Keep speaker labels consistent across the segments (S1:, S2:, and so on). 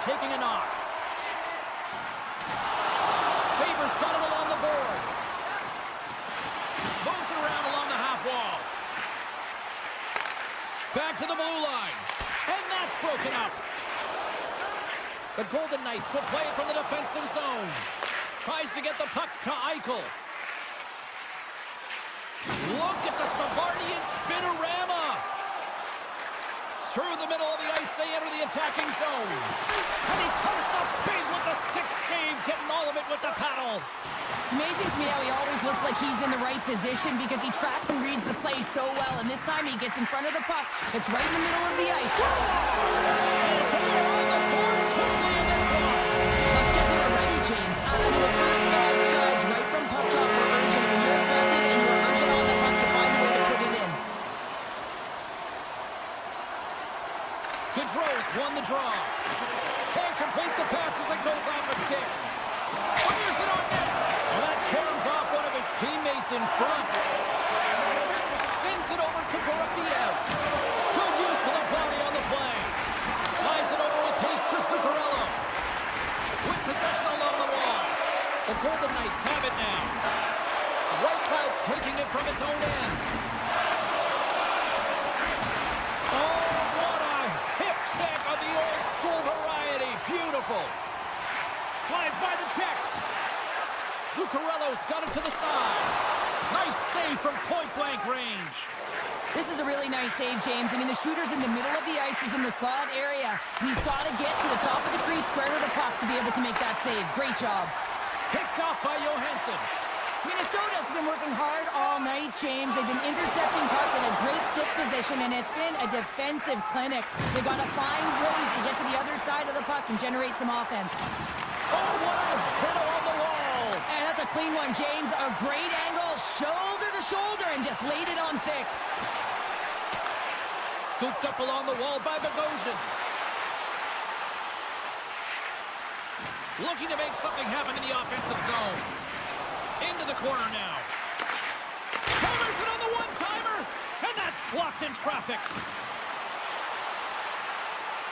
S1: taking a knock. Faber's got it along the boards. Moves it around along the half wall. Back to the blue line. And that's broken up. The Golden Knights will play it from the defensive zone. Tries to get the puck to Eichel. Look at the Savardian spinorama. Through the middle of the ice, they enter the attacking zone. And he comes up big with the stick save, getting all of it with the paddle.
S2: It's amazing to me how he always looks like he's in the right position because he tracks and reads the play so well. And this time he gets in front of the puck. It's right in the middle of the ice.
S1: Santana on the board quickly in this one.
S2: Let's get it ready, James. I mean, the first 5 strides right from puck top were urgent. When you're aggressive and you're urgent on the puck to find a way to put it in.
S1: Gaudreau's won the draw. Can't complete the pass as it goes off the stick. Fires it on net. And that caroms off one of his teammates in front. Sends it over to Dorofeev. Good use of the body on the play. Slides it over with pace to Zuccarello. With possession along the wall. The Golden Knights have it now. Whitecloud's taking it from his own end. Oh, what a hip check of the old school variety. Beautiful. Slides by the check. Zuccarello's got it to the side. Nice save from point-blank range.
S2: This is a really nice save, James. I mean, the shooter's in the middle of the ice. He's in the slot area. And he's got to get to the top of the crease, square to the puck to be able to make that save. Great job.
S1: Picked off by Johansson.
S2: Minnesota's been working hard all night, James. They've been intercepting pucks in a great stick position, and it's been a defensive clinic. They've got to find ways to get to the other side of the puck and generate some offense.
S1: Oh, what a hit on the wall.
S2: And that's a clean one, James. A great angle, shoulder to shoulder, and just laid it on thick.
S1: Scooped up along the wall by Bogosian. Looking to make something happen in the offensive zone. Into the corner now. Hammers it on the one-timer, and that's blocked in traffic.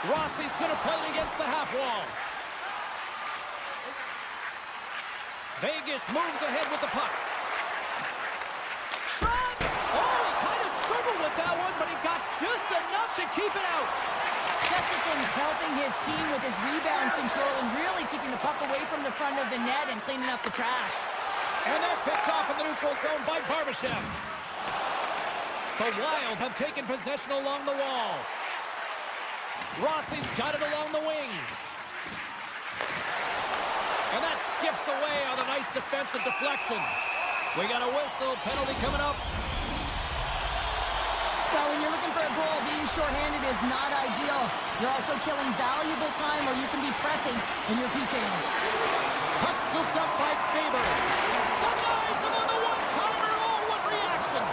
S1: Rossi's going to play it against the half wall. Vegas moves ahead with the puck. Shot! Oh, he kind of struggled with that one, but he got just enough to keep it out.
S2: Gustafson's helping his team with his rebound control and really keeping the puck away from the front of the net and cleaning up the trash.
S1: And that's picked off in the neutral zone by Barbashev. The Wild have taken possession along the wall. Rossi's got it along the wing. And that skips away on a nice defensive deflection. We got a whistle. Penalty coming up.
S2: Well, when you're looking for a goal, being shorthanded is not ideal. You're also killing valuable time where you can be pressing when you're PKing.
S1: Puck scooped up by Faber. Denies him on the one-timer. Oh, what reaction.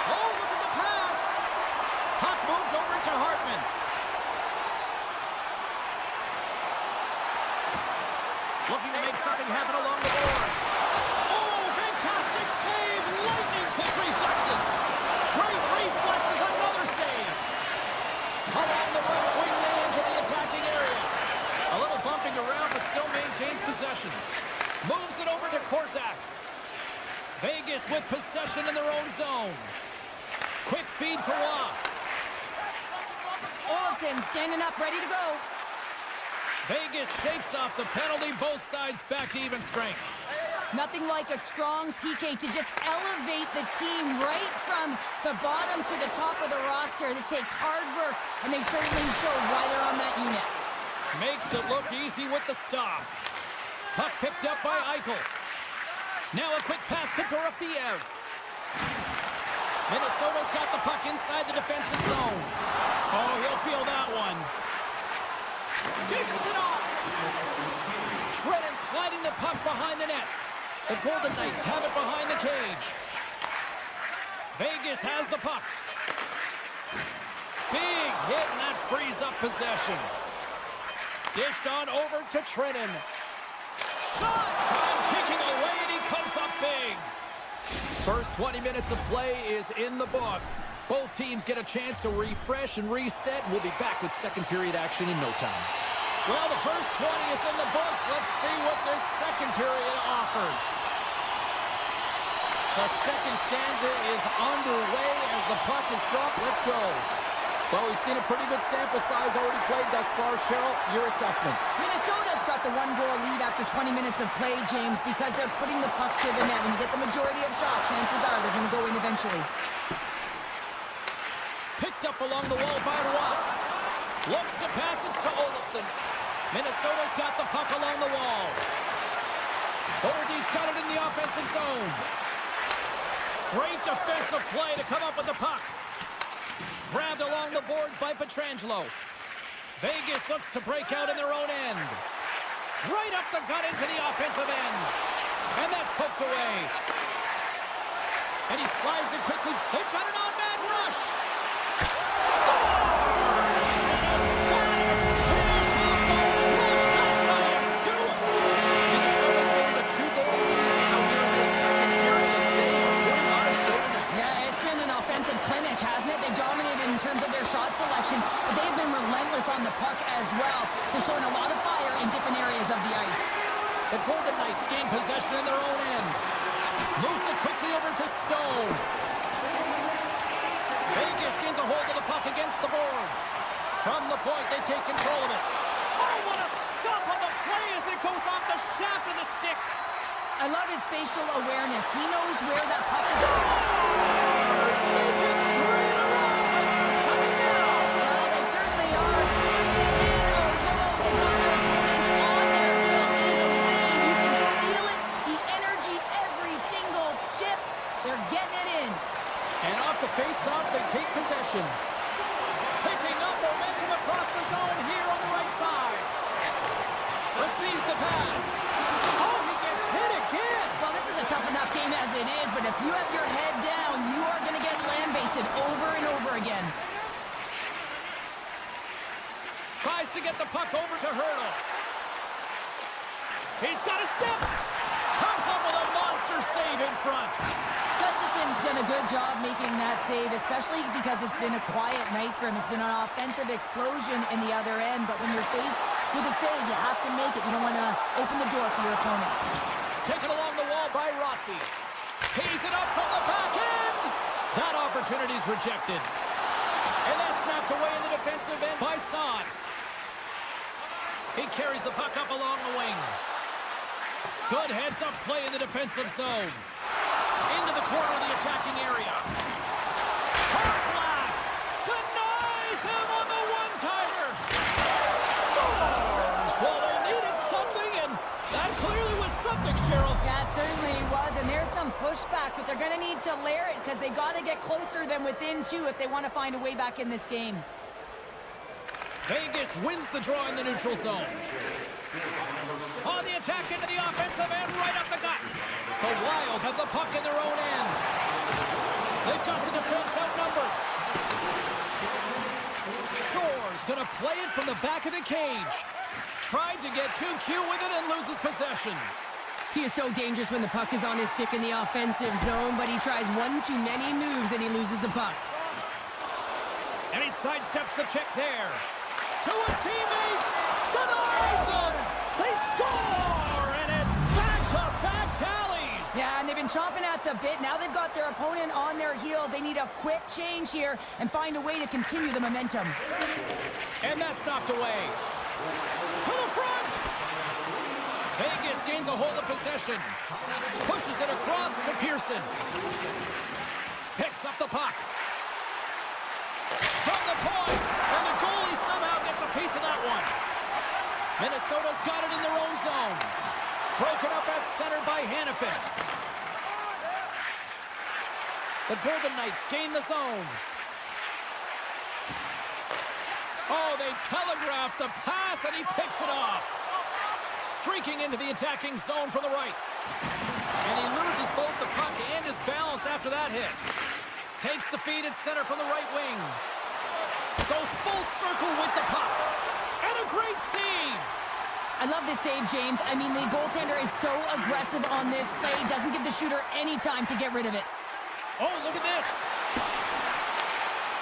S1: Oh, look at the pass. Puck moved over to Hartman. Looking to make something happen along the boards. Oh, fantastic save. Lightning quick reflexes. Great reflexes, another save. Along the right wing, they enter the attacking area. A little bumping around, but still maintains possession. Moves it over to Korczak. Vegas with possession in their own zone. Quick feed to Waugh.
S2: Olsen standing up, ready to go.
S1: Vegas shakes off the penalty. Both sides back to even strength.
S2: Nothing like a strong PK to just elevate the team right from the bottom to the top of the roster. This takes hard work, and they certainly showed why they're on that unit.
S1: Makes it look easy with the stop. Puck picked up by Eichel. Now a quick pass to Dorofeev. Minnesota's got the puck inside the defensive zone. Oh, he'll feel that one. Dishes it off. Trennan sliding the puck behind the net. The Golden Knights have it behind the cage. Vegas has the puck. Big hit, and that frees up possession. Dished on over to Trennan. Shot! Time ticking away, and he comes up big. First 20 minutes of play is in the books. Both teams get a chance to refresh and reset. We'll be back with second period action in no time.
S3: Well, the first 20 is in the books. Let's see what this second period offers. The second stanza is underway as the puck is dropped. Let's go.
S1: Well, we've seen a pretty good sample size already played thus far. Cheryl, your assessment.
S2: Minnesota's got the one-goal lead after 20 minutes of play, James, because they're putting the puck to the net. When you get the majority of shots, chances are they're going to go in eventually.
S3: Picked up along the wall by Watt. Looks to pass it to Olofsson. Minnesota's got the puck along the wall. Oldie's got it in the offensive zone. Great defensive play to come up with the puck. Grabbed along the boards by Pietrangelo. Vegas looks to break out in their own end. Right up the gut into the offensive end. And that's poked away. And he slides it quickly. They've got an on-man rush. Scores! Emphatic finish off the rush. That's how you do it.
S1: Minnesota's made it a 2-goal lead now here in this second period, and they are putting on a show tonight.
S2: Yeah, it's been an offensive clinic, hasn't it? They dominated in terms of their shot selection, but they've been relentless on the puck as well, so showing a lot of fire in different areas of the ice.
S3: The Golden Knights gain possession in their own end. Moves it quickly over to Stone. Vegas gains a hold of the puck against the boards. From the point, they take control of it. Oh, what a stop on the play as it goes off the shaft of the stick.
S2: I love his spatial awareness. He knows where that puck is.
S3: Stars make it 3 in a row. Coming now.
S2: Well, they certainly are. 3 in a row. They got their opponents on their heels. It is a wave. You can feel it. The energy every single shift. They're getting it in.
S3: And off the face-off, they take possession. Picking up momentum across the zone here on the right side. Receives the pass. Oh, he gets hit again.
S2: Well, this is a tough enough game as it is, but if you have your head down, you are going to get lambasted over and over again.
S3: Tries to get the puck over to Hurdle. He's got a step. Comes up with a monster save in front.
S2: Gustafson's done a good job making that save, especially because it's been a quiet night for him. It's been an offensive explosion in the other end, but when you're faced with a save, you have to make it. You don't want to open the door for your opponent.
S3: Taken along the wall by Rossi. Tees it up from the back end. That opportunity's rejected. And that's snapped away in the defensive end by Son. He carries the puck up along the wing. Good heads-up play in the defensive zone. Into the corner of the attacking area. Hard blast. Denies him on the one-timer. Scores! Well, they needed something, and that clearly was something, Cheryl.
S2: Yeah, it certainly was, and there's some pushback, but they're going to need to layer it because they've got to get closer than within 2 if they want to find a way back in this game.
S3: Vegas wins the draw in the neutral zone. On the attack into the offensive end, right up the gut. The Wild have the puck in their own end. They've got the defense outnumbered. Shore's going to play it from the back of the cage. Tried to get too cute with it and loses possession.
S2: He is so dangerous when the puck is on his stick in the offensive zone, but he tries one too many moves and he loses the puck.
S3: And he sidesteps the check there. To his teammate. Denies him. They score, and it's back-to-back tallies.
S2: Yeah, and they've been chomping at the bit. Now they've got their opponent on their heel. They need a quick change here and find a way to continue the momentum.
S3: And that's knocked away. To the front. Vegas gains a hold of possession. Pushes it across to Pearson. Picks up the puck. From the point, and the goalie somehow gets a piece of that one. Minnesota's got it in their own zone. Broken up at center by Hannafin. The Golden Knights gain the zone. Oh, they telegraphed the pass, and he picks it off. Streaking into the attacking zone from the right. And he loses both the puck and his balance after that hit. Takes the feed at center from the right wing. Goes full circle with the puck. And a great save.
S2: I love this save, James. I mean, the goaltender is so aggressive on this play. Doesn't give the shooter any time to get rid of it.
S3: Oh, look at this.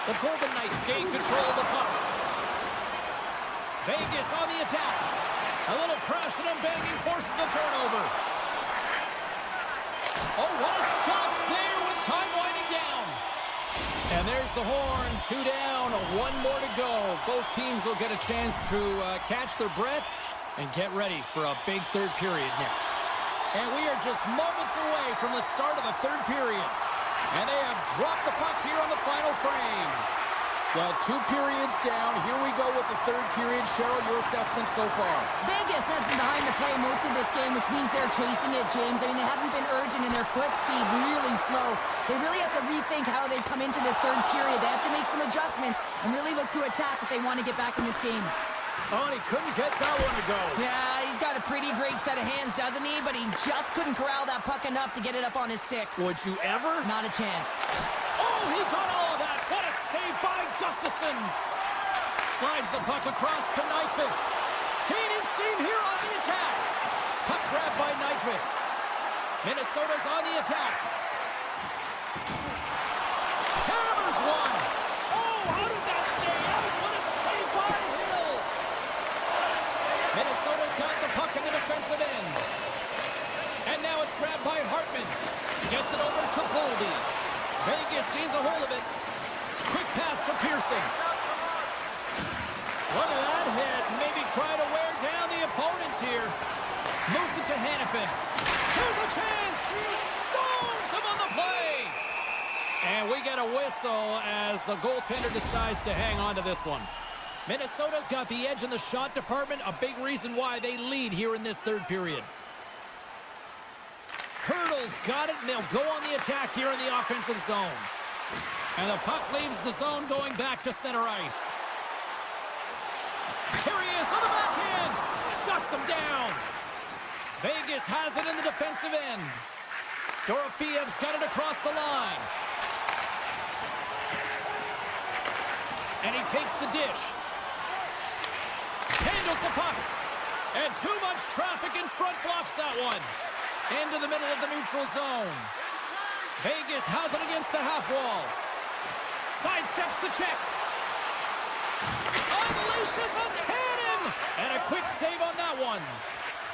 S3: The Golden Knights gain control of the puck. Vegas on the attack. A little crashing and banging forces the turnover. Oh, what a stop there with time winding down. And there's the horn. 2 down, 1 more to go. Both teams will get a chance to catch their breath and get ready for a big third period next. And we are just moments away from the start of the third period. And they have dropped the puck here on the final frame. Well, 2 periods down. Here we go with the third period. Cheryl, your assessment so far?
S2: Vegas has been behind the play most of this game, which means they're chasing it, James. I mean, they haven't been urgent in their foot speed, really slow. They really have to rethink how they've come into this third period. They have to make some adjustments and really look to attack if they want to get back in this game.
S3: Oh, and he couldn't get that one to go.
S2: Yeah, he's got a pretty great set of hands, doesn't he? But he just couldn't corral that puck enough to get it up on his stick.
S3: Would you ever?
S2: Not a chance.
S3: Oh, he got all of that. What a save by Gustafsson. Slides the puck across to Nyquist. Gaining steam here on the attack. Puck grabbed by Nyquist. Minnesota's on the attack. Hammers one. Oh, how did that stay out? What a save by Hill. Minnesota's got the puck in the defensive end. And now it's grabbed by Hartman. Gets it over to Boldy. Vegas gains a hold of it. Quick pass to Pearson. Look at that hit. Maybe try to wear down the opponents here. Moves it to Hannafin. Here's a chance. Stones him on the play. And we get a whistle as the goaltender decides to hang on to this one. Minnesota's got the edge in the shot department. A big reason why they lead here in this third period. Hurdle's got it, and they'll go on the attack here in the offensive zone. And the puck leaves the zone going back to center ice. Here he is on the backhand. Shuts him down. Vegas has it in the defensive end. Dorofiev's got it across the line. And he takes the dish. Handles the puck. And too much traffic in front blocks that one. Into the middle of the neutral zone. Vegas has it against the half wall. Sidesteps the check. Unleashes a cannon! And a quick save on that one.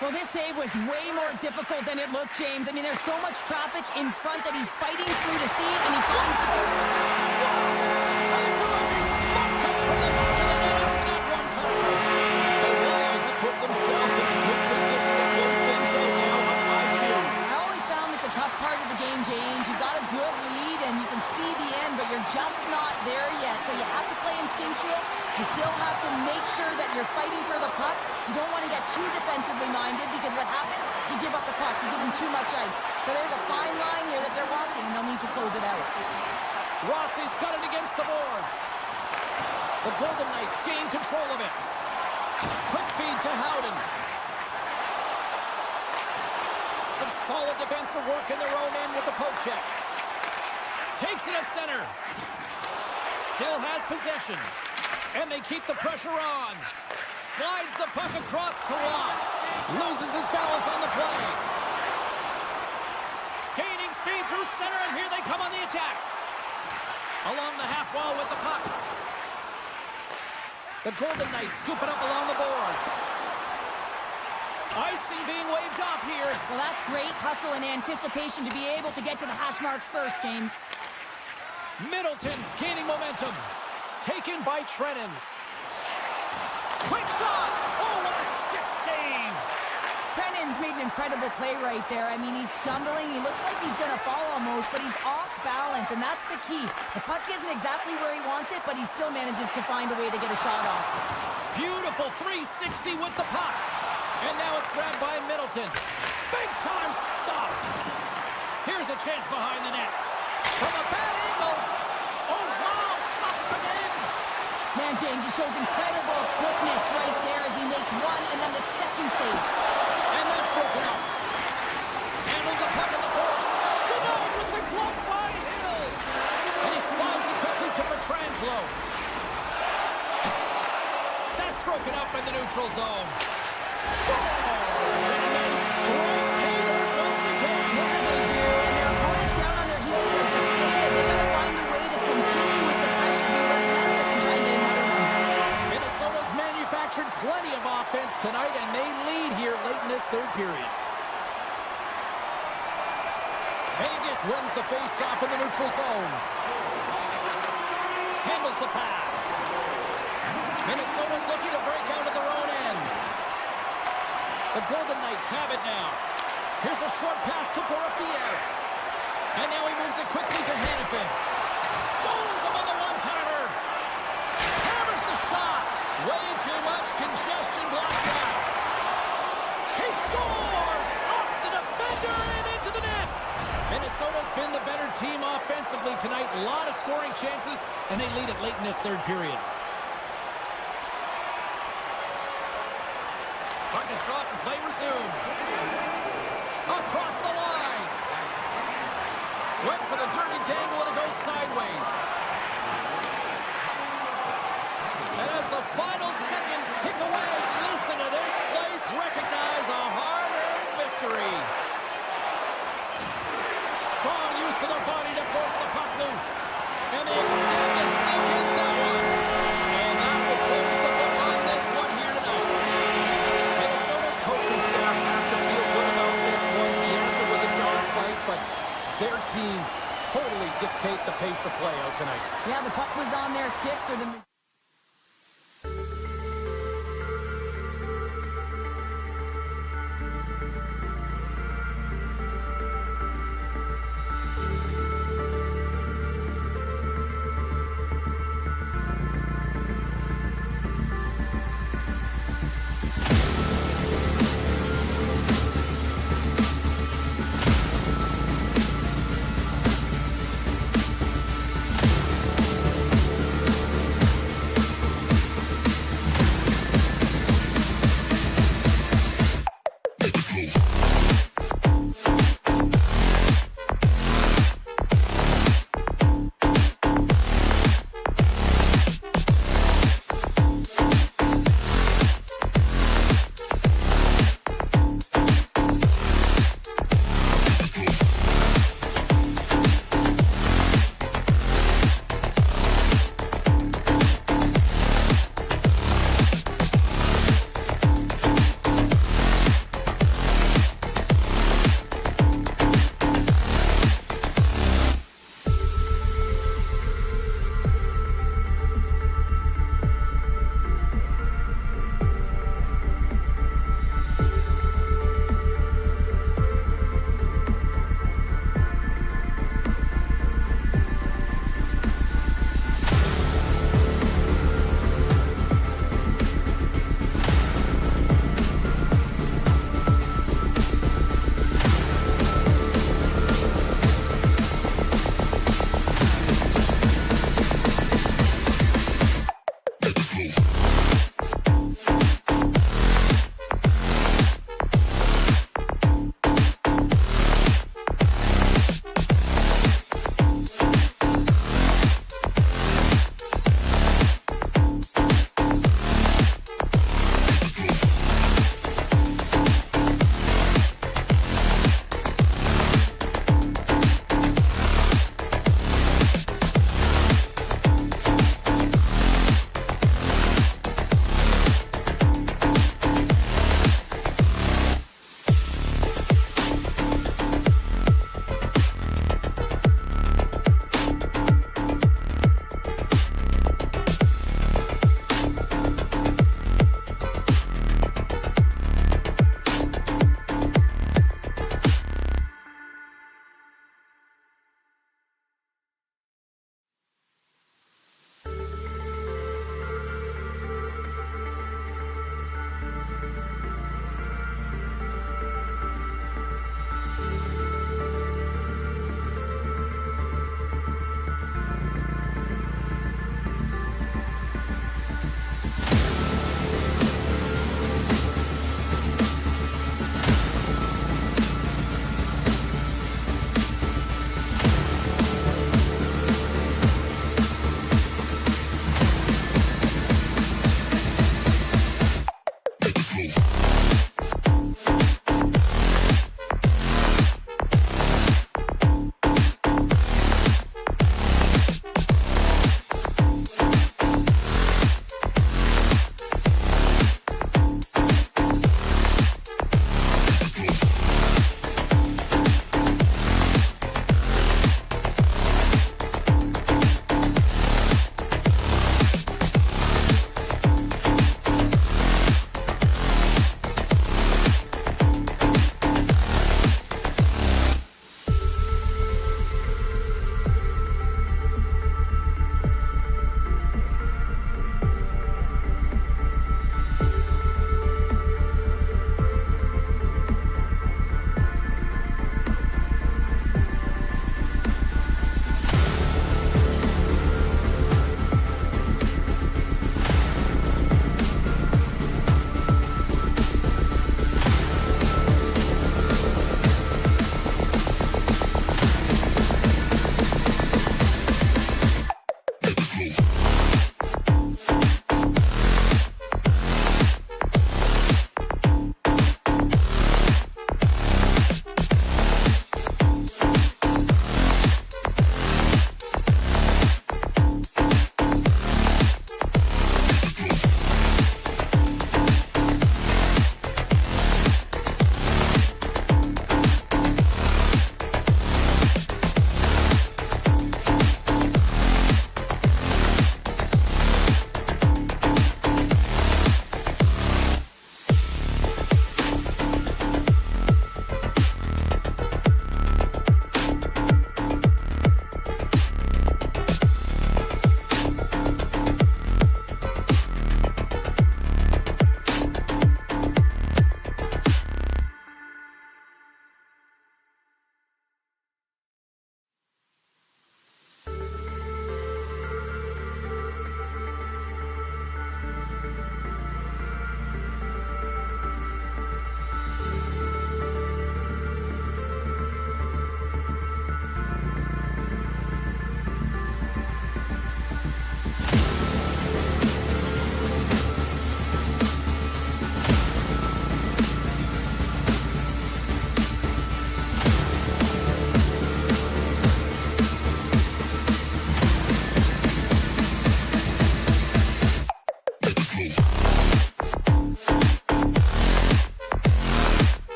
S2: Well, this save was way more difficult than it looked, James. I mean, there's so much traffic in front that he's fighting through to see it, and he finds the...
S3: Smoke coming from the back of the net after that one time. The Wild have put themselves in a good position to close things out now on my team.
S2: I always found this a tough part of the game, James. You've got a good lead, and you can see the end, but you're just not there yet. So you have to play instinctual. You still have to make sure that you're fighting for the puck. You don't want to get too defensively minded, because what happens, you give up the puck. You give them too much ice. So there's a fine line here that they're walking, and they'll need to close it out.
S3: Rossi's got it against the boards. The Golden Knights gain control of it. Quick feed to Howden. Some solid defensive work in their own end with the poke check. Takes it at center. Still has possession. And they keep the pressure on. Slides the puck across to Watt. Loses his balance on the play. Gaining speed through center, and here they come on the attack. Along the half wall with the puck. The Golden Knights scoop it up along the boards. Icing being waved off here.
S2: Well, that's great hustle and anticipation to be able to get to the hash marks first, James.
S3: Middleton's gaining momentum. Taken by Trennan. Quick shot! Oh, what a stick save!
S2: Trennan's made an incredible play right there. I mean, he's stumbling. He looks like he's going to fall almost, but he's off balance, and that's the key. The puck isn't exactly where he wants it, but he still manages to find a way to get a shot off.
S3: Beautiful 360 with the puck. And now it's grabbed by Middleton. Big time stop. Here's a chance behind the net. From a bad angle. Oh, wow, stops the net.
S2: Man, James, he shows incredible quickness right there as he makes one and then the second save.
S3: And that's broken up. Handles the puck in the board. Denied with the glove by Hill. And he slides it quickly to Petrangelo. That's broken up in the neutral zone. Scores! And they strike Hayward once again.
S2: Yeah, they do. And their opponents down on their heels are defending
S3: featured plenty of offense tonight, and they lead here late in this third period. Vegas wins the face-off in the neutral zone. Handles the pass. Minnesota's looking to break out of their own end. The Golden Knights have it now. Here's a short pass to Dorofiev. And now he moves it quickly to Hanifin. Stones him on the one-timer. Hammers the shot. Way too much congestion blocks out. He scores! Off the defender and into the net. Minnesota's been the better team offensively tonight. A lot of scoring chances, and they lead it late in this third period. Puck is dropped and play resumes. Across the line. Went for the dirty dangle and it goes sideways. And as the final seconds tick away, listen to this place recognize a hard-earned victory. Strong use of their body to force the puck loose. And the extended stick hits that one. And that will close the book on this one here tonight. Minnesota's coaching staff have to feel good about this one. Yes, it was a dogfight, but their team totally dictate the pace of play out tonight.
S2: Yeah, the puck was on their stick for the...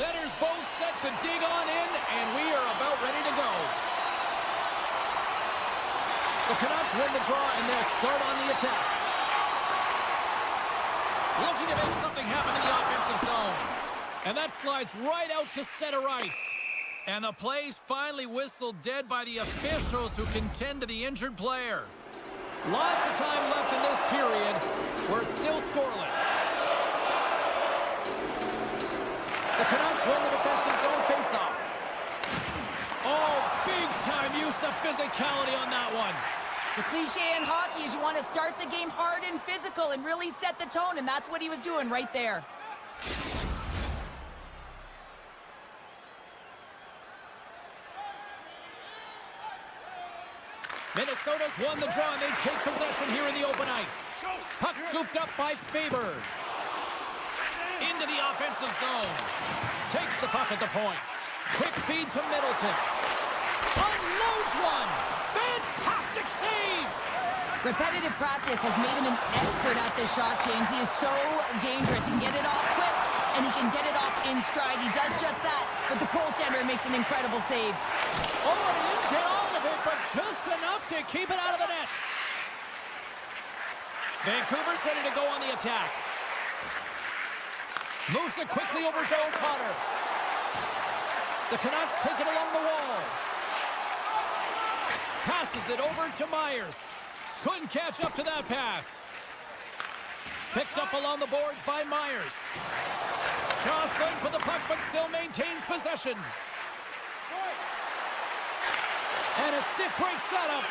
S3: Centers both set to dig on in, and we are about ready to go. The Canucks win the draw, and they'll start on the attack. Looking to make something happen in the offensive zone. And that slides right out to center ice. And the play's finally whistled dead by the officials who can tend to the injured player. Lots of time left in this period. We're still scoreless. The Canucks win the defensive zone faceoff. Oh, big-time use of physicality on that one.
S2: The cliche in hockey is you want to start the game hard and physical and really set the tone, and that's what he was doing right there.
S3: Minnesota's won the draw, and they take possession here in the open ice. Puck scooped up by Faber. Into the offensive zone. Takes the puck at the point. Quick feed to Middleton. Unloads one. Fantastic save.
S2: Repetitive practice has made him an expert at this shot, James. He is so dangerous. He can get it off quick, and he can get it off in stride. He does just that, but the goaltender makes an incredible save.
S3: Oh, and he didn't get all of it, but just enough to keep it out of the net. Vancouver's ready to go on the attack. Moves it quickly over to O'Connor. The Canucks take it along the wall. Passes it over to Myers. Couldn't catch up to that pass. Picked up along the boards by Myers. Jostling for the puck, but still maintains possession. And a stick break setup.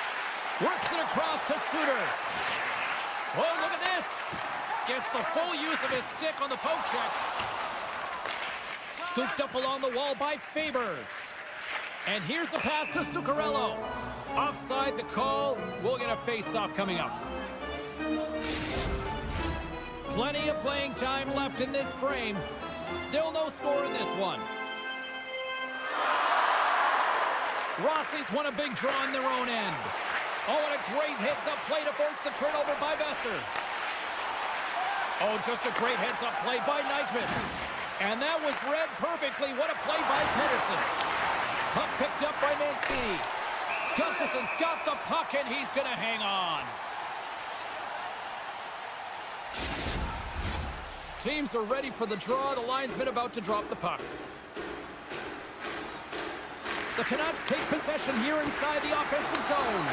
S3: Works it across to Suter. Oh, look at this. Gets the full use of his stick on the poke check. Scooped up along the wall by Faber. And here's the pass to Zuccarello. Offside the call. We'll get a face-off coming up. Plenty of playing time left in this frame. Still no score in this one. Rossi's won a big draw on their own end. Oh, and a great heads-up play to force the turnover by Besser. Oh, just a great heads-up play by Nykman. And that was read perfectly. What a play by Pedersen. Puck picked up by Mancini. Gustafson's got the puck, and he's going to hang on. Teams are ready for the draw. The linesman about to drop the puck. The Canucks take possession here inside the offensive zone.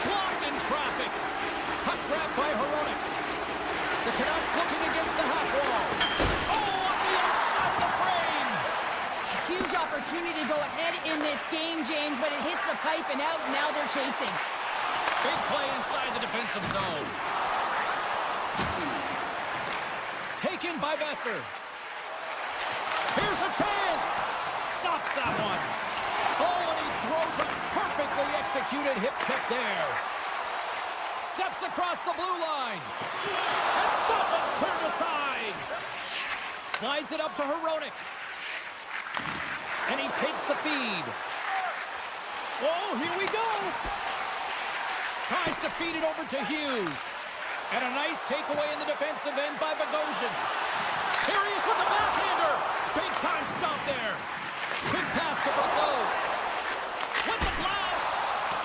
S3: Blocked in traffic. Puck grabbed by Hronek. The Canucks looking against the half wall. Oh, up the outside of the frame.
S2: A huge opportunity to go ahead in this game, James, but it hits the pipe and out. Now they're chasing.
S3: Big play inside the defensive zone. Taken by Besser. Here's a chance. Stops that one. Oh, and he throws a perfectly executed hip check there. Steps across the blue line. And that one's turned aside. Slides it up to Hronek. And he takes the feed. Oh, here we go. Tries to feed it over to Hughes. And a nice takeaway in the defensive end by Bogosian. Here he is with the backhander. Big time stop there. Quick pass to Brazeau. With the blast.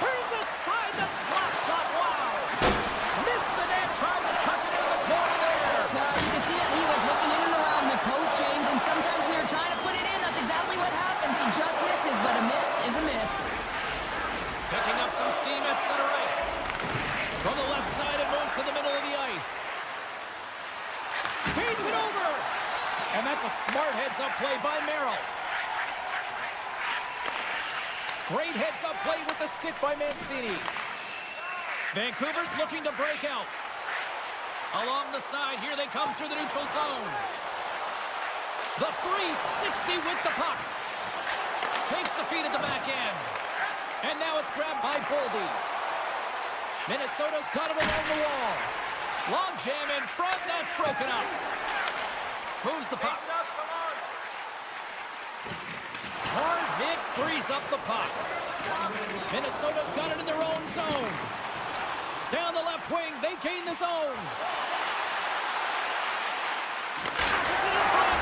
S3: Turns aside the slap shot. Wow. Missed the net. Tried to tuck it into the corner there.
S2: You can see that he was looking in and around the post, James, and sometimes when you're trying to put it in, that's exactly what happens. He just misses, but a miss is a miss.
S3: Picking up some steam at center ice. From the left side, it moves to the middle of the ice. Feeds it over. And that's a smart heads-up play by Merrill. Great heads-up play with the stick by Mancini. Vancouver's looking to break out. Along the side, here they come through the neutral zone. The 360 with the puck. Takes the feed at the back end. And now it's grabbed by Boldy. Minnesota's got it along the wall. Long jam in front, that's broken up. Moves the puck. Hard hit, frees up the puck. Minnesota's got it in their own zone. Down the left wing, they gain the zone. Passes it in front.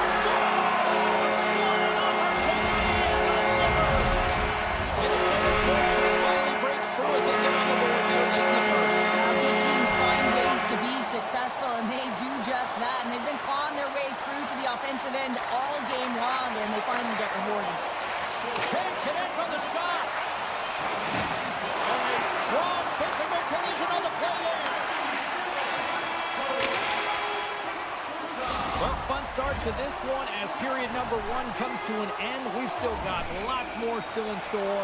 S3: Scores! What an opportunity and delivers. Minnesota's fortune finally breaks through as they get on the board here late in the first.
S2: Good teams find ways to be successful, and they do just that. And they've been clawing their way through to the offensive end all game long, and they finally get rewarded.
S3: Can't connect on the shot. And a strong physical collision on the play there. Well, fun start to this one as period number 1 comes to an end. We've still got lots more still in store.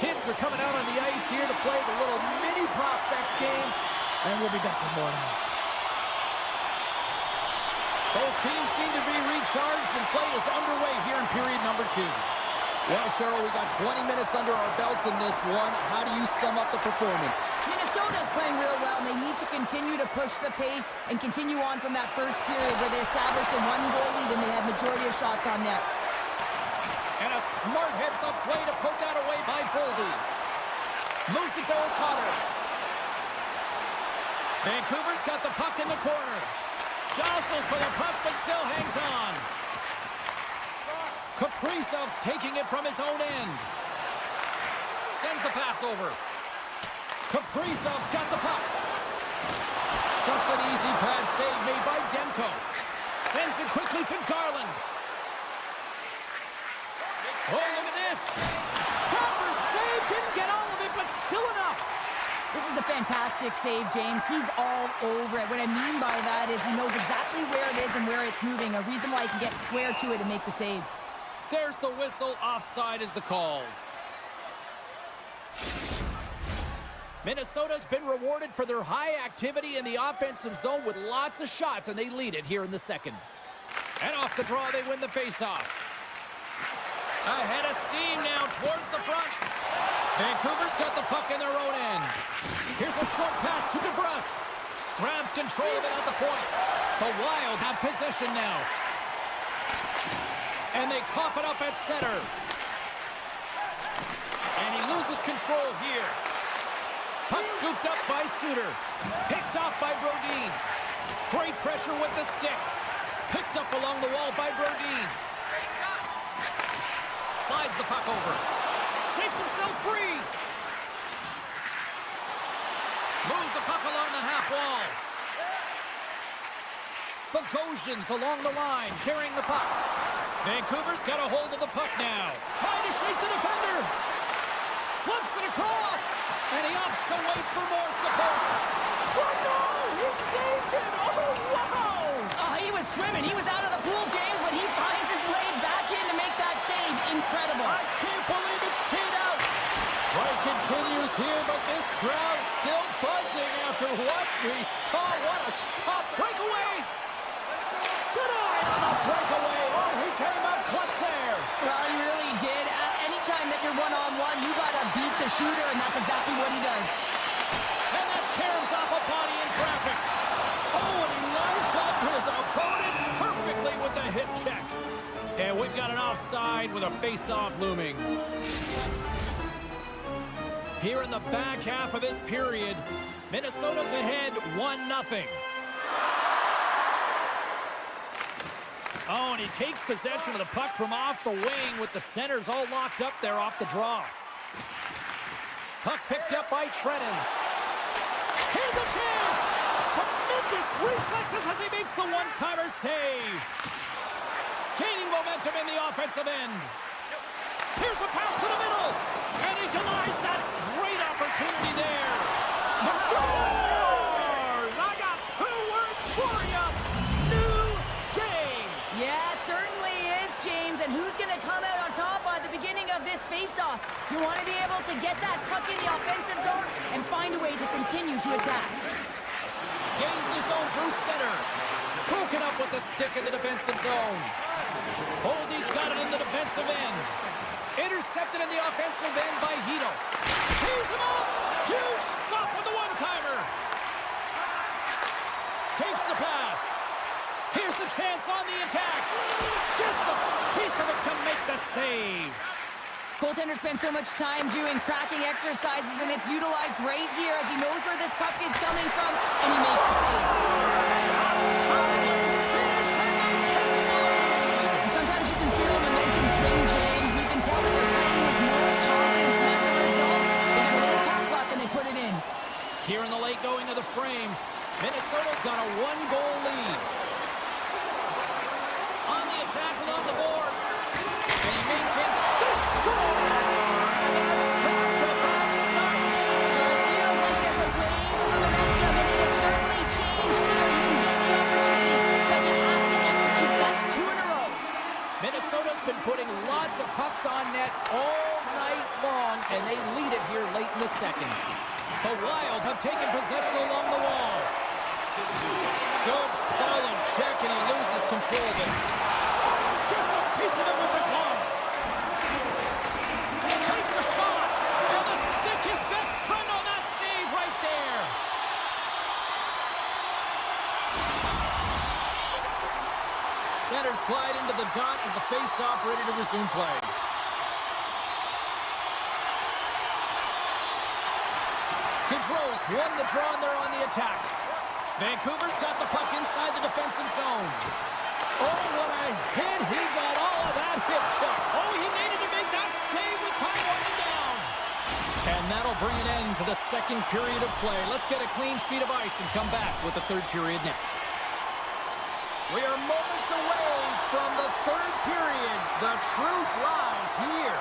S3: Kids are coming out on the ice here to play the little mini prospects game, and we'll be back with more tonight. Both teams seem to be recharged, and play is underway here in period number 2. Well, Cheryl, we got 20 minutes under our belts in this one. How do you sum up the performance?
S2: Minnesota's playing real well, and they need to continue to push the pace and continue on from that first period where they established a 1-goal lead and they had majority of shots on net.
S3: And a smart heads-up play to poke that away by Boldy. Moves it to O'Connor. Vancouver's got the puck in the corner. Jostles for the puck, but still hangs on. Kaprizov's taking it from his own end. Sends the pass over. Kaprizov's got the puck. Just an easy pad save made by Demko. Sends it quickly to Garland. Oh, look at this. Chopper save, didn't get all of it, but still enough.
S2: This is a fantastic save, James. He's all over it. What I mean by that is he knows exactly where it is and where it's moving. A reason why he can get square to it and make the save.
S3: There's the whistle. Offside is the call. Minnesota's been rewarded for their high activity in the offensive zone with lots of shots, and they lead it here in the second. And off the draw, they win the faceoff. Ahead of steam now towards the front. Vancouver's got the puck in their own end. Here's a short pass to DeBrusque. Grabs control of it at the point. The Wild have possession now. And they cough it up at center. And he loses control here. Puck scooped up by Suter. Picked off by Brodin. Great pressure with the stick. Picked up along the wall by Brodin. Slides the puck over. Shakes himself free. Moves the puck along the half wall. Bogosian's along the line, carrying the puck. Vancouver's got a hold of the puck now. Trying to shake the defender. Flips it across. And he opts to wait for more support. Scored goal! He saved it! Oh, wow!
S2: Oh, he was swimming. He was out of the pool, James, but he finds his way back in to make that save. Incredible.
S3: I can't believe it stayed out. Play continues here, but this crowd's still buzzing after what we saw. What a stop. Breakaway. Denied on the breakaway. Oh, he came up clutch there.
S2: Well, he really did. Anytime that you're one-on-one, you got to beat the shooter, and that's exactly what he does.
S3: And that caroms off a body in traffic. Oh, and he lines up his opponent perfectly with the hip check. And we've got an offside with a face-off looming. Here in the back half of this period, Minnesota's ahead 1-0. Oh, and he takes possession of the puck from off the wing with the centers all locked up there off the draw. Puck picked up by Trennan. Here's a chance! Tremendous reflexes as he makes the one-timer save. Gaining momentum in the offensive end. Here's a pass to the middle. And he denies that great opportunity there. Scores! I got 2 words for you. New game.
S2: Yeah, certainly is, James. And who's going to come out on top at the beginning of this face-off? You want to be able to get that puck in the offensive zone and find a way to continue to attack.
S3: Gains the zone through center. Broken up with the stick in the defensive zone. Boldy's got it in the defensive end. Intercepted in the offensive end by Hito. Tees him up. Huge stop with the one-timer. Takes the pass. Here's a chance on the attack. Gets a piece of it to make the save.
S2: Goaltender spends so much time doing tracking exercises, and it's utilized right here as he knows where this puck is coming from, and he makes the save. Sometimes you can feel momentum swing, James. You can tell that they're playing with more confidence, and as a result, they got a little pop puck and they put it in.
S3: Here in the late going of the frame, Minnesota's got a 1-goal lead. On the attack along the boards. And he maintains the score! And that's back-to-back snipes.
S2: Well, it feels like there's a wave of momentum, and it has certainly changed here. You can get the opportunity, but you have to execute. That's 2 in a row.
S3: Minnesota's been putting lots of pucks on net all night long, and they lead it here late in the second. The Wild have taken possession along the wall. Good, solid check, and he loses control of it. Gets a piece of it with the glove. Takes a shot, and the stick, his best friend on that save right there. Centers glide into the dot as the face-off ready to resume play. Gaudreau's won the draw, and they're on the attack. Vancouver's got the puck inside the defensive zone. Oh, what a hit. He got all of that hip check. Oh, he needed to make that save with time winding down. And that'll bring an end to the second period of play. Let's get a clean sheet of ice and come back with the third period next. We are moments away from the third period. The truth lies here.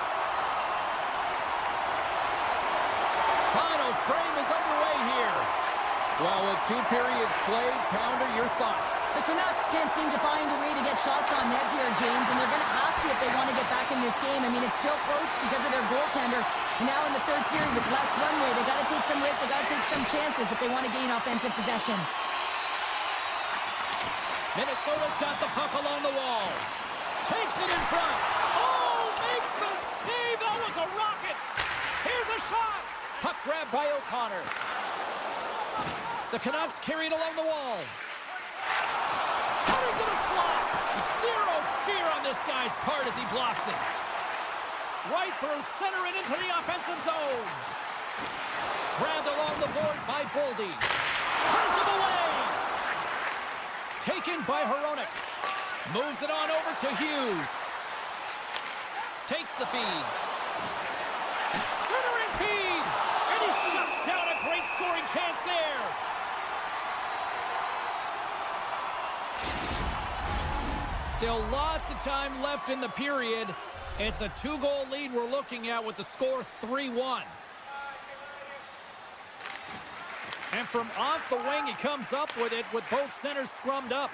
S3: Final frame is underway here. Well, with 2 periods played, Pounder, your thoughts?
S2: The Canucks can't seem to find a way to get shots on net here, James, and they're going to have to if they want to get back in this game. I mean, it's still close because of their goaltender. And now in the third period with less runway, they got to take some risks, they got to take some chances if they want to gain offensive possession.
S3: Minnesota's got the puck along the wall. Takes it in front. Oh, makes the save. That was a rocket. Here's a shot. Puck grabbed by O'Connor. The Canucks carried along the wall. Cutting to the slot. Zero fear on this guy's part as he blocks it. Right through center and into the offensive zone. Grabbed along the boards by Boldy. Turns him away. Taken by Hronek. Moves it on over to Hughes. Takes the feed. Centering feed. And he shuts down a great scoring chance there. Still lots of time left in the period. It's a 2-goal lead we're looking at with the score 3-1. And from off the wing, he comes up with it with both centers scrummed up.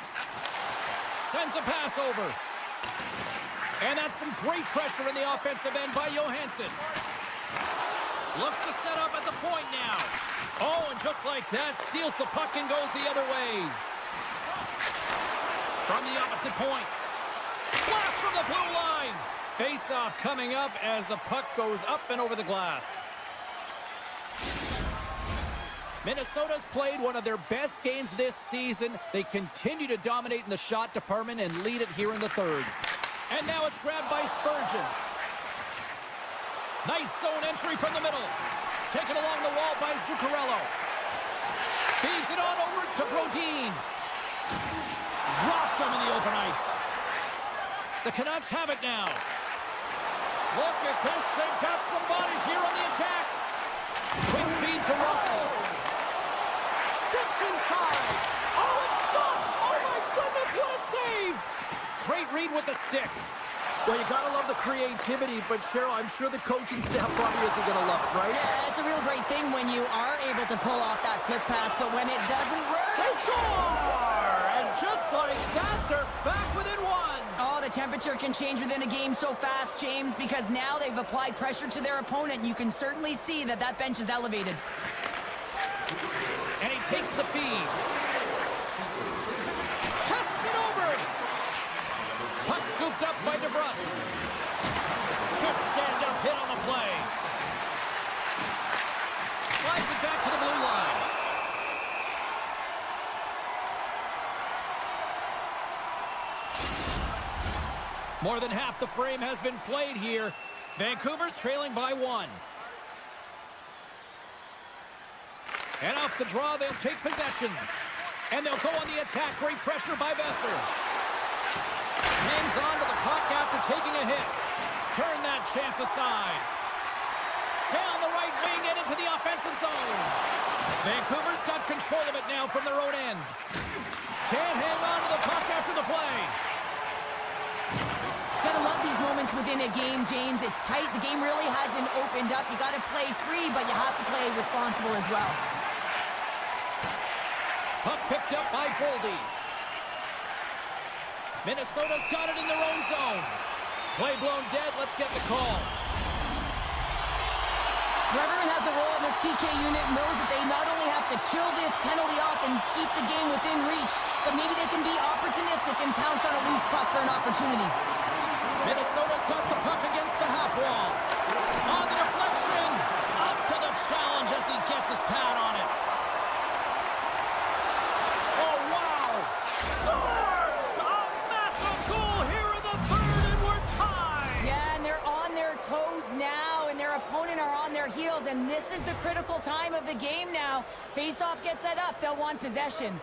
S3: Sends a pass over. And that's some great pressure in the offensive end by Johansson. Looks to set up at the point now. Oh, and just like that, steals the puck and goes the other way. From the opposite point. Blast from the blue line. Face-off coming up as the puck goes up and over the glass. Minnesota's played one of their best games this season. They continue to dominate in the shot department and lead it here in the third. And now it's grabbed by Spurgeon. Nice zone entry from the middle. Taken along the wall by Zuccarello. Feeds it on over to Brodin. Dropped him in the open ice. The Canucks have it now. Look at this. They've got some bodies here on the attack. Quick feed to Russell. Steps inside. Oh, it's stopped. Oh, my goodness, what a save. Great read with the stick.
S1: Well, you gotta love the creativity, but Cheryl, I'm sure the coaching staff probably isn't gonna love it, right?
S2: Yeah, it's a real great thing when you are able to pull off that flip pass, but when it doesn't work...
S1: They score! And just like that, they're back within one.
S2: Oh, the temperature can change within a game so fast, James, because now they've applied pressure to their opponent. You can certainly see that that bench is elevated.
S3: And he takes the feed. Passes it over. Puck scooped up by DeBrusque. Good stand-up hit on the play. Slides it back to the blue line. More than half the frame has been played here. Vancouver's trailing by 1. And off the draw, they'll take possession. And they'll go on the attack. Great pressure by Besser. Hangs on to the puck after taking a hit. Turn that chance aside. Down the right wing and into the offensive zone. Vancouver's got control of it now from their own end. Can't hang on to the puck after the play.
S2: Gotta love these moments within a game, James. It's tight. The game really hasn't opened up. You gotta play free, but you have to play responsible as well.
S3: Puck picked up by Boldy. Minnesota's got it in their own zone. Play blown dead. Let's get the call.
S2: Whoever has a role in this PK unit knows that they not only have to kill this penalty off and keep the game within reach, but maybe they can be opportunistic and pounce on a loose puck for an opportunity.
S3: Minnesota's got the puck against the half wall. On the deflection. Up to the challenge as he gets his pad on it.
S1: Oh, wow! Scores! A massive goal here in the third, and we're tied!
S2: Yeah, and they're on their toes now, and their opponent are on their heels, and this is the critical time of the game now. Face-off gets set up. They'll want possession.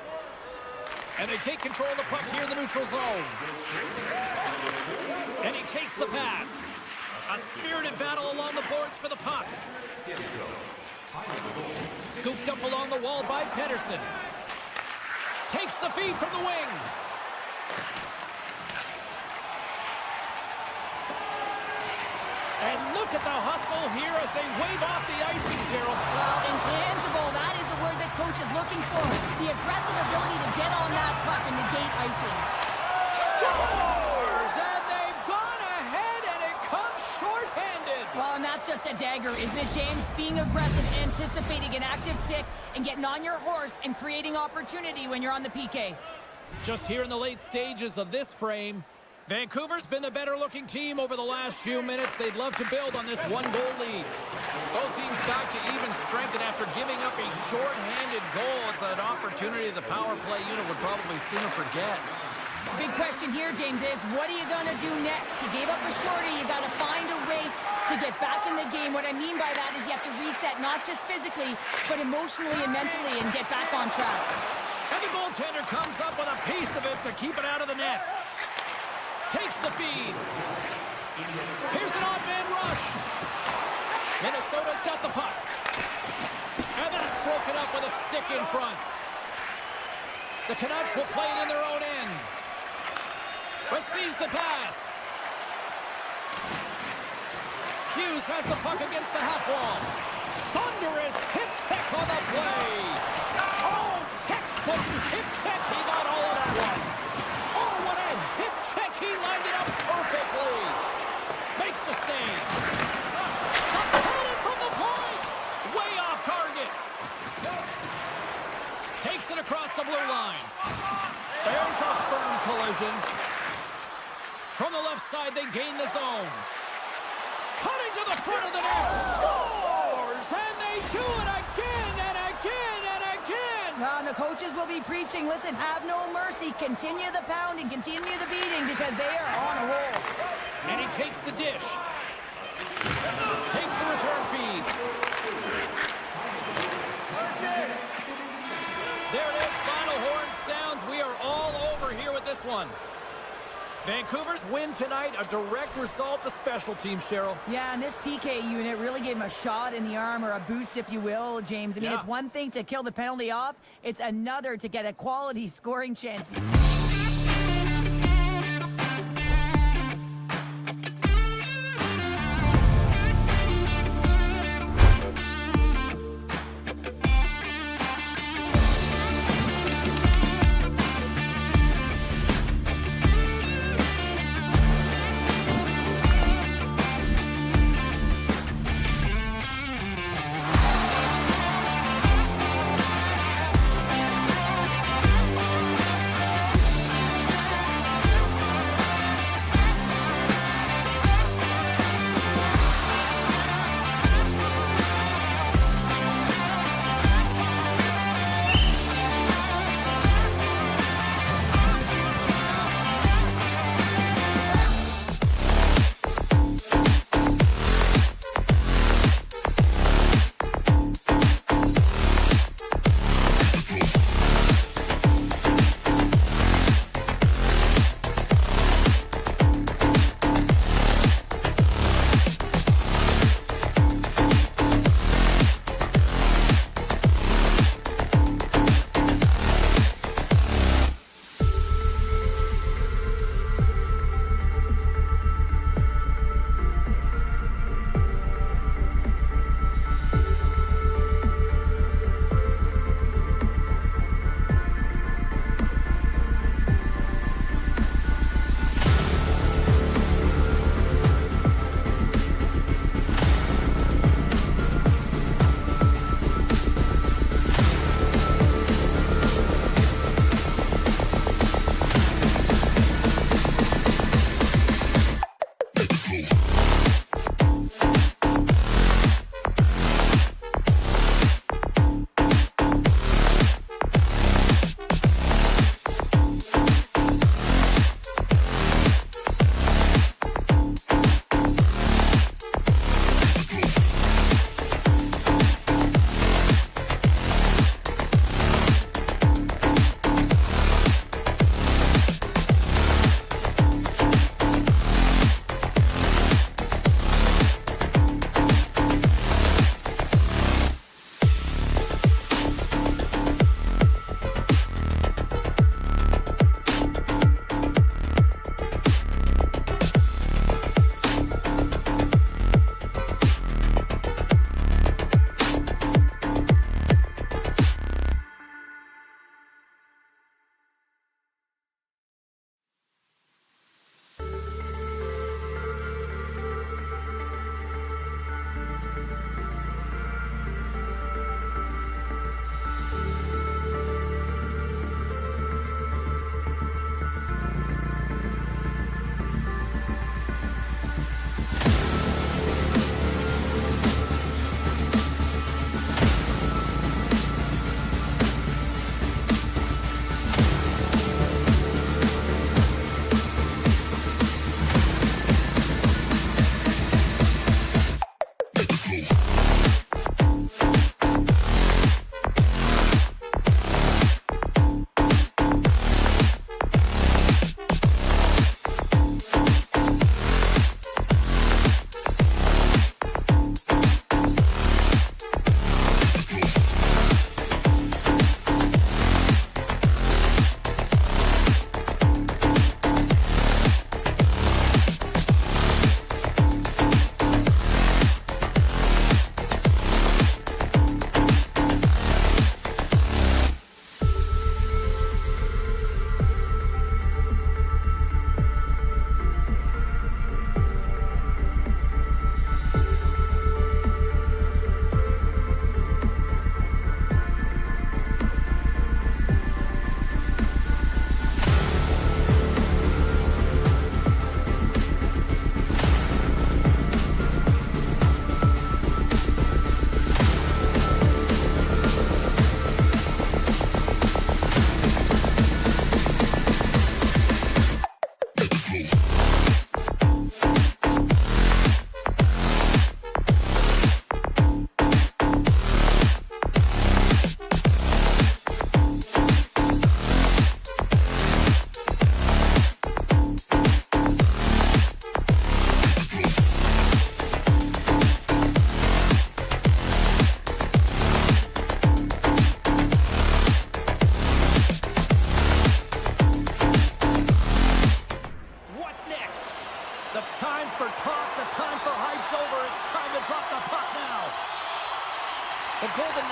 S3: And they take control of the puck here in the neutral zone. And he takes the pass. A spirited battle along the boards for the puck. Scooped up along the wall by Pedersen. Takes the feed from the wing. And look at the hustle here as they wave off the icing, Cheryl.
S2: Well, intangible, that is a word this coach is looking for. The aggressive ability to get on that puck and negate icing.
S1: Scores! And they've gone ahead, and it comes short-handed.
S2: Well, and that's just a dagger, isn't it, James? Being aggressive, anticipating an active stick, and getting on your horse and creating opportunity when you're on the PK.
S3: Just here in the late stages of this frame, Vancouver's been the better-looking team over the last few minutes. They'd love to build on this one-goal lead. Both teams back to even strength, and after giving up a short-handed goal, it's an opportunity the power play unit would probably sooner forget.
S2: Big question here, James, is what are you going to do next? You gave up a shorty. You got to find a way to get back in the game. What I mean by that is you have to reset, not just physically, but emotionally and mentally, and get back on track.
S3: And the goaltender comes up with a piece of it to keep it out of the net. Takes the feed. Here's an odd man rush. Minnesota's got the puck. And that's broken up with a stick in front. The Canucks will play it in their own end. Receives the pass. Hughes has the puck against the half wall. Thunderous hip check on the play. Oh, textbook hip check. He got all of that one. Oh, what a hip check. He lined it up perfectly. Makes the save. Padded from the point. Way off target. Takes it across the blue line. There's a firm collision. From the left side, they gain the zone. Cutting to the front of the net. Scores! And they do it again and again and again.
S2: Well, and the coaches will be preaching, listen, have no mercy. Continue the pounding, continue the beating, because they are on a roll.
S3: And he takes the dish. Takes the return feed. There it is. Final horn sounds. We are all over here with this one. Vancouver's win tonight, a direct result of special teams, Cheryl.
S2: Yeah, and this PK unit really gave him a shot in the arm, or a boost, if you will, James. I mean,
S3: Yeah.
S2: it's one thing to kill the penalty off. It's another to get a quality scoring chance.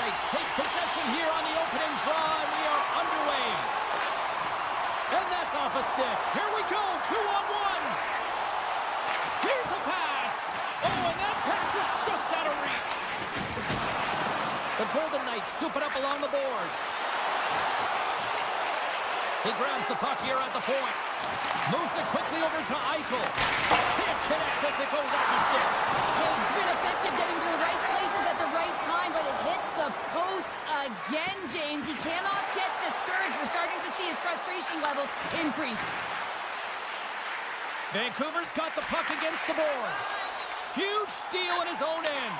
S3: Knights take possession here on the opening draw, and we are underway. And that's off a stick. Here we go, 2-on-1. Here's a pass. Oh, and that pass is just out of reach. The Golden Knights scoop it up along the boards. He grabs the puck here at the point. Moves it quickly over to Eichel. Can't connect as it goes off the stick.
S2: He's been effective getting to the right places at the right time, but it hits the post again, James. He cannot get discouraged. We're starting to see his frustration levels increase.
S3: Vancouver's got the puck against the boards. Huge steal in his own end.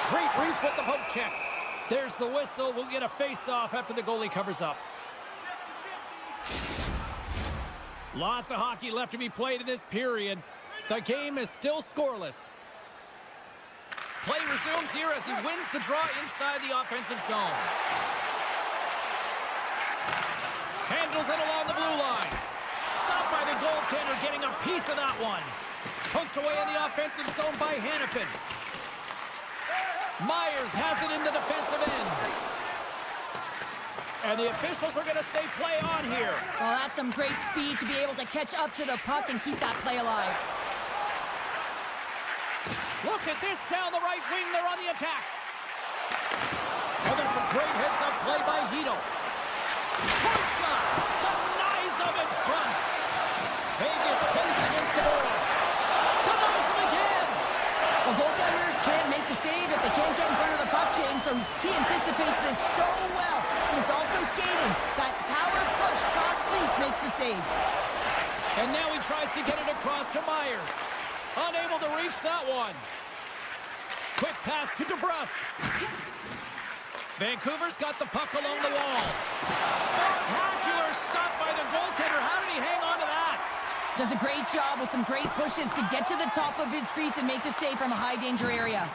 S3: Great reach with the poke check. There's the whistle. We'll get a face-off after the goalie covers up. Lots of hockey left to be played in this period. The game is still scoreless. Play resumes here as he wins the draw inside the offensive zone. Handles it along the blue line. Stopped by the goaltender, getting a piece of that one. Poked away in the offensive zone by Hannafin. Myers has it in the defensive end. And the officials are going to say play on here.
S2: Well, that's some great speed to be able to catch up to the puck and keep that play alive.
S3: Look at this down the right wing. They're on the attack. Oh, that's a great heads-up play by Hito. Point shot. Denies him in front. Vegas plays against the boards. Denies him again.
S2: The goaltenders can't make the save if they can't get in front of the puck, James, so he anticipates this so well. But it's also skating. That power push cross-crease makes the save.
S3: And now he tries to get it across to Myers. Unable to reach that one. Quick pass to DeBrusk. Vancouver's got the puck along the wall. Spectacular stop by the goaltender. How did he hang on to that?
S2: Does a great job with some great pushes to get to the top of his crease and make the save from a high-danger area.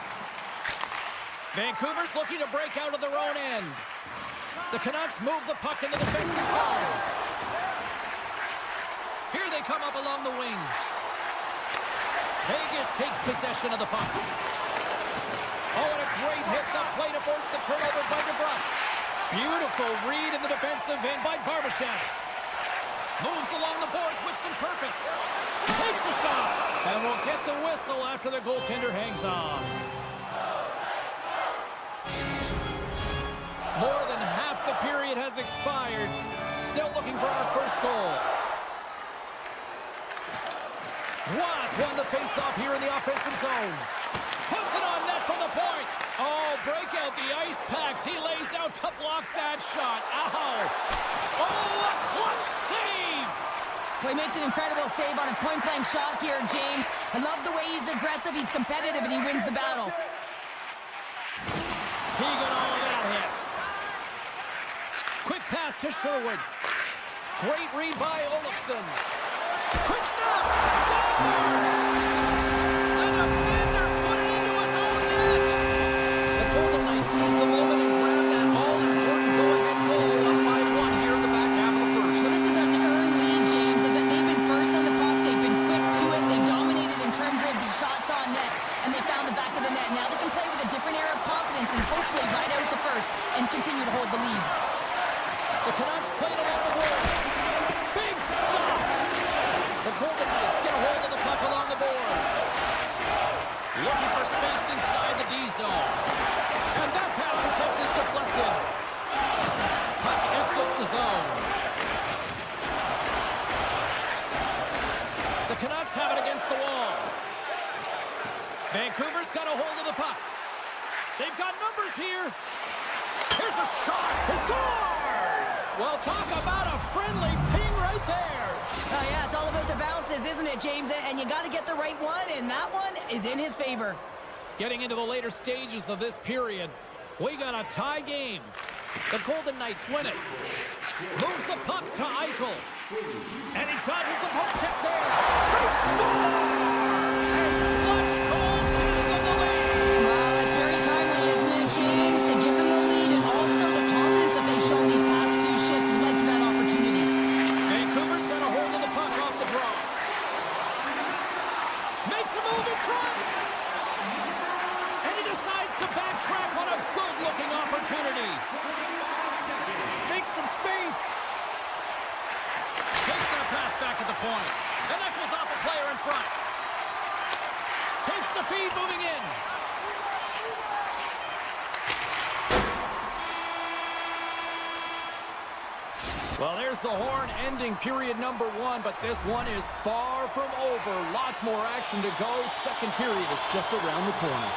S3: Vancouver's looking to break out of their own end. The Canucks move the puck in the defensive zone. Here they come up along the wing. Vegas takes possession of the puck. Oh, and a great hits-up play to force the turnover by DeBrusk. Beautiful read in the defensive end by Barbashev. Moves along the boards with some purpose. Takes a shot. And will get the whistle after the goaltender hangs on. More than half the period has expired. Still looking for our first goal. Was won the face-off here in the offensive zone. Puts it on net from the point. Oh, break out the ice packs. He lays out to block that shot. Ow. Oh, a clutch save.
S2: Well, he makes an incredible save on a point-blank shot here, James. I love the way he's aggressive, he's competitive, and he wins the battle.
S3: He got all of that hit. Quick pass to Sherwood. Great read by Olofsson. Quick snap. Scores! The defender put it into his own net. The Golden Knights seize the moment and grab that all-important go-ahead goal up by one here in the back half of the first.
S2: Well, this is an earned lead, James, as that they've been first on the puck, they've been quick to it, they dominated in terms of shots on net, and they found the back of the net. Now they can play with a different air of confidence and hopefully ride out the first and continue to hold the lead.
S3: The Canucks played along the boards. Big stop. The Golden Knights get a hold of the puck along the boards. Looking for space inside the D zone. And that pass attempt is deflected. Puck exits the zone. The Canucks have it against the wall. Vancouver's got a hold of the puck. They've got numbers here. Here's a shot. He scores! Well, talk about a friendly ping right there.
S2: Oh, yeah, it's all about the bounces, isn't it, James? And you got to get the right one, and that one is in his favor.
S3: Getting into the later stages of this period, we got a tie game. The Golden Knights win it. Moves the puck to Eichel. And he dodges the poke check there. Great score! And clutch goal gives them the lead.
S2: Well, that's very timely, isn't it, James? To give them the lead and also the confidence that they've shown these past few shifts have led to that opportunity.
S3: Vancouver's got a hold of the puck off the draw. Makes a move in front. And he decides point. And that goes off a player in front. Takes the feed, moving in. Well, there's the horn ending period number 1, but this one is far from over. Lots more action to go. Second period is just around the corner.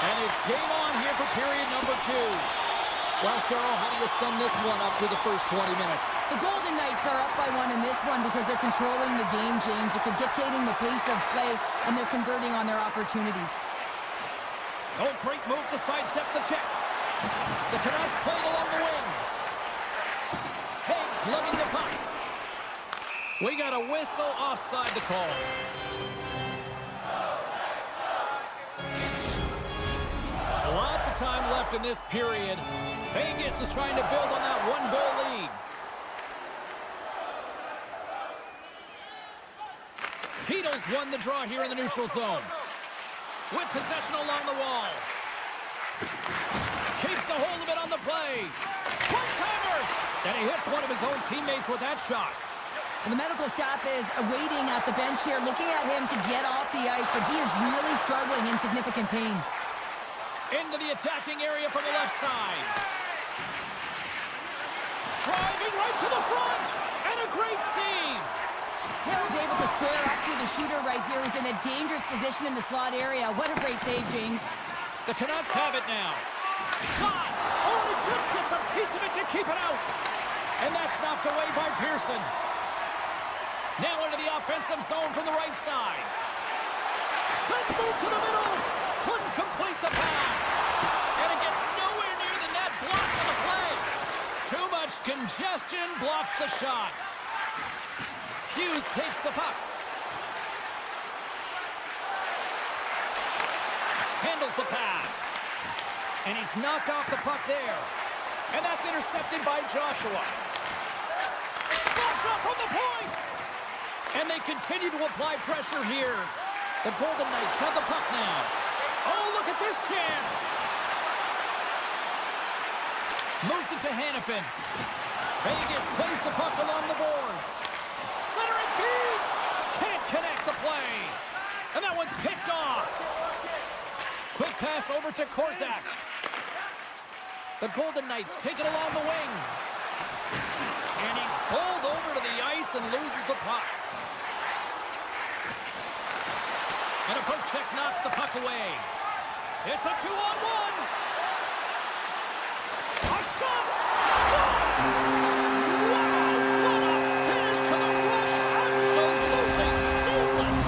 S3: And it's game on here for period number 2. Well, Cheryl, how do you sum this one up through the first 20 minutes?
S2: The Golden Knights are up by 1 in this one because they're controlling the game, James. They're dictating the pace of play, and they're converting on their opportunities.
S3: Oh, great move to sidestep the check. The Canucks played along the wing. Hayes lugging the puck. We got a whistle offside the call. Lots of time left in this period. Vegas is trying to build on that one-goal lead. Beatles won the draw here in the neutral zone. With possession along the wall. Keeps a hold of it on the play. One-timer! And he hits one of his own teammates with that shot.
S2: And the medical staff is waiting at the bench here, looking at him to get off the ice, but he is really struggling in significant pain.
S3: Into the attacking area from the left side. Driving right to the front. And a great save.
S2: Hill is able to square up to the shooter right here, who's in a dangerous position in the slot area. What a great save, James.
S3: The Canucks have it now. Shot! Oh, he just gets a piece of it to keep it out. And that's knocked away by Pearson. Now into the offensive zone from the right side. Let's move to the middle. Couldn't complete the pass. And it gets nowhere near the net. Blocked on the play. Too much congestion blocks the shot. Hughes takes the puck. Handles the pass. And he's knocked off the puck there. And that's intercepted by Joshua. Slots up from the point. And they continue to apply pressure here. The Golden Knights have the puck now. Oh, look at this chance. Moves it to Hannafin. Vegas plays the puck along the boards. Centering feed. Can't connect the play. And that one's picked off. Quick pass over to Korzak. The Golden Knights take it along the wing. And he's pulled over to the ice and loses the puck. And a poke check knocks the puck away. It's a 2-on-1. A shot. Stop. Wow, what a finish to the rush. Absolutely seamless.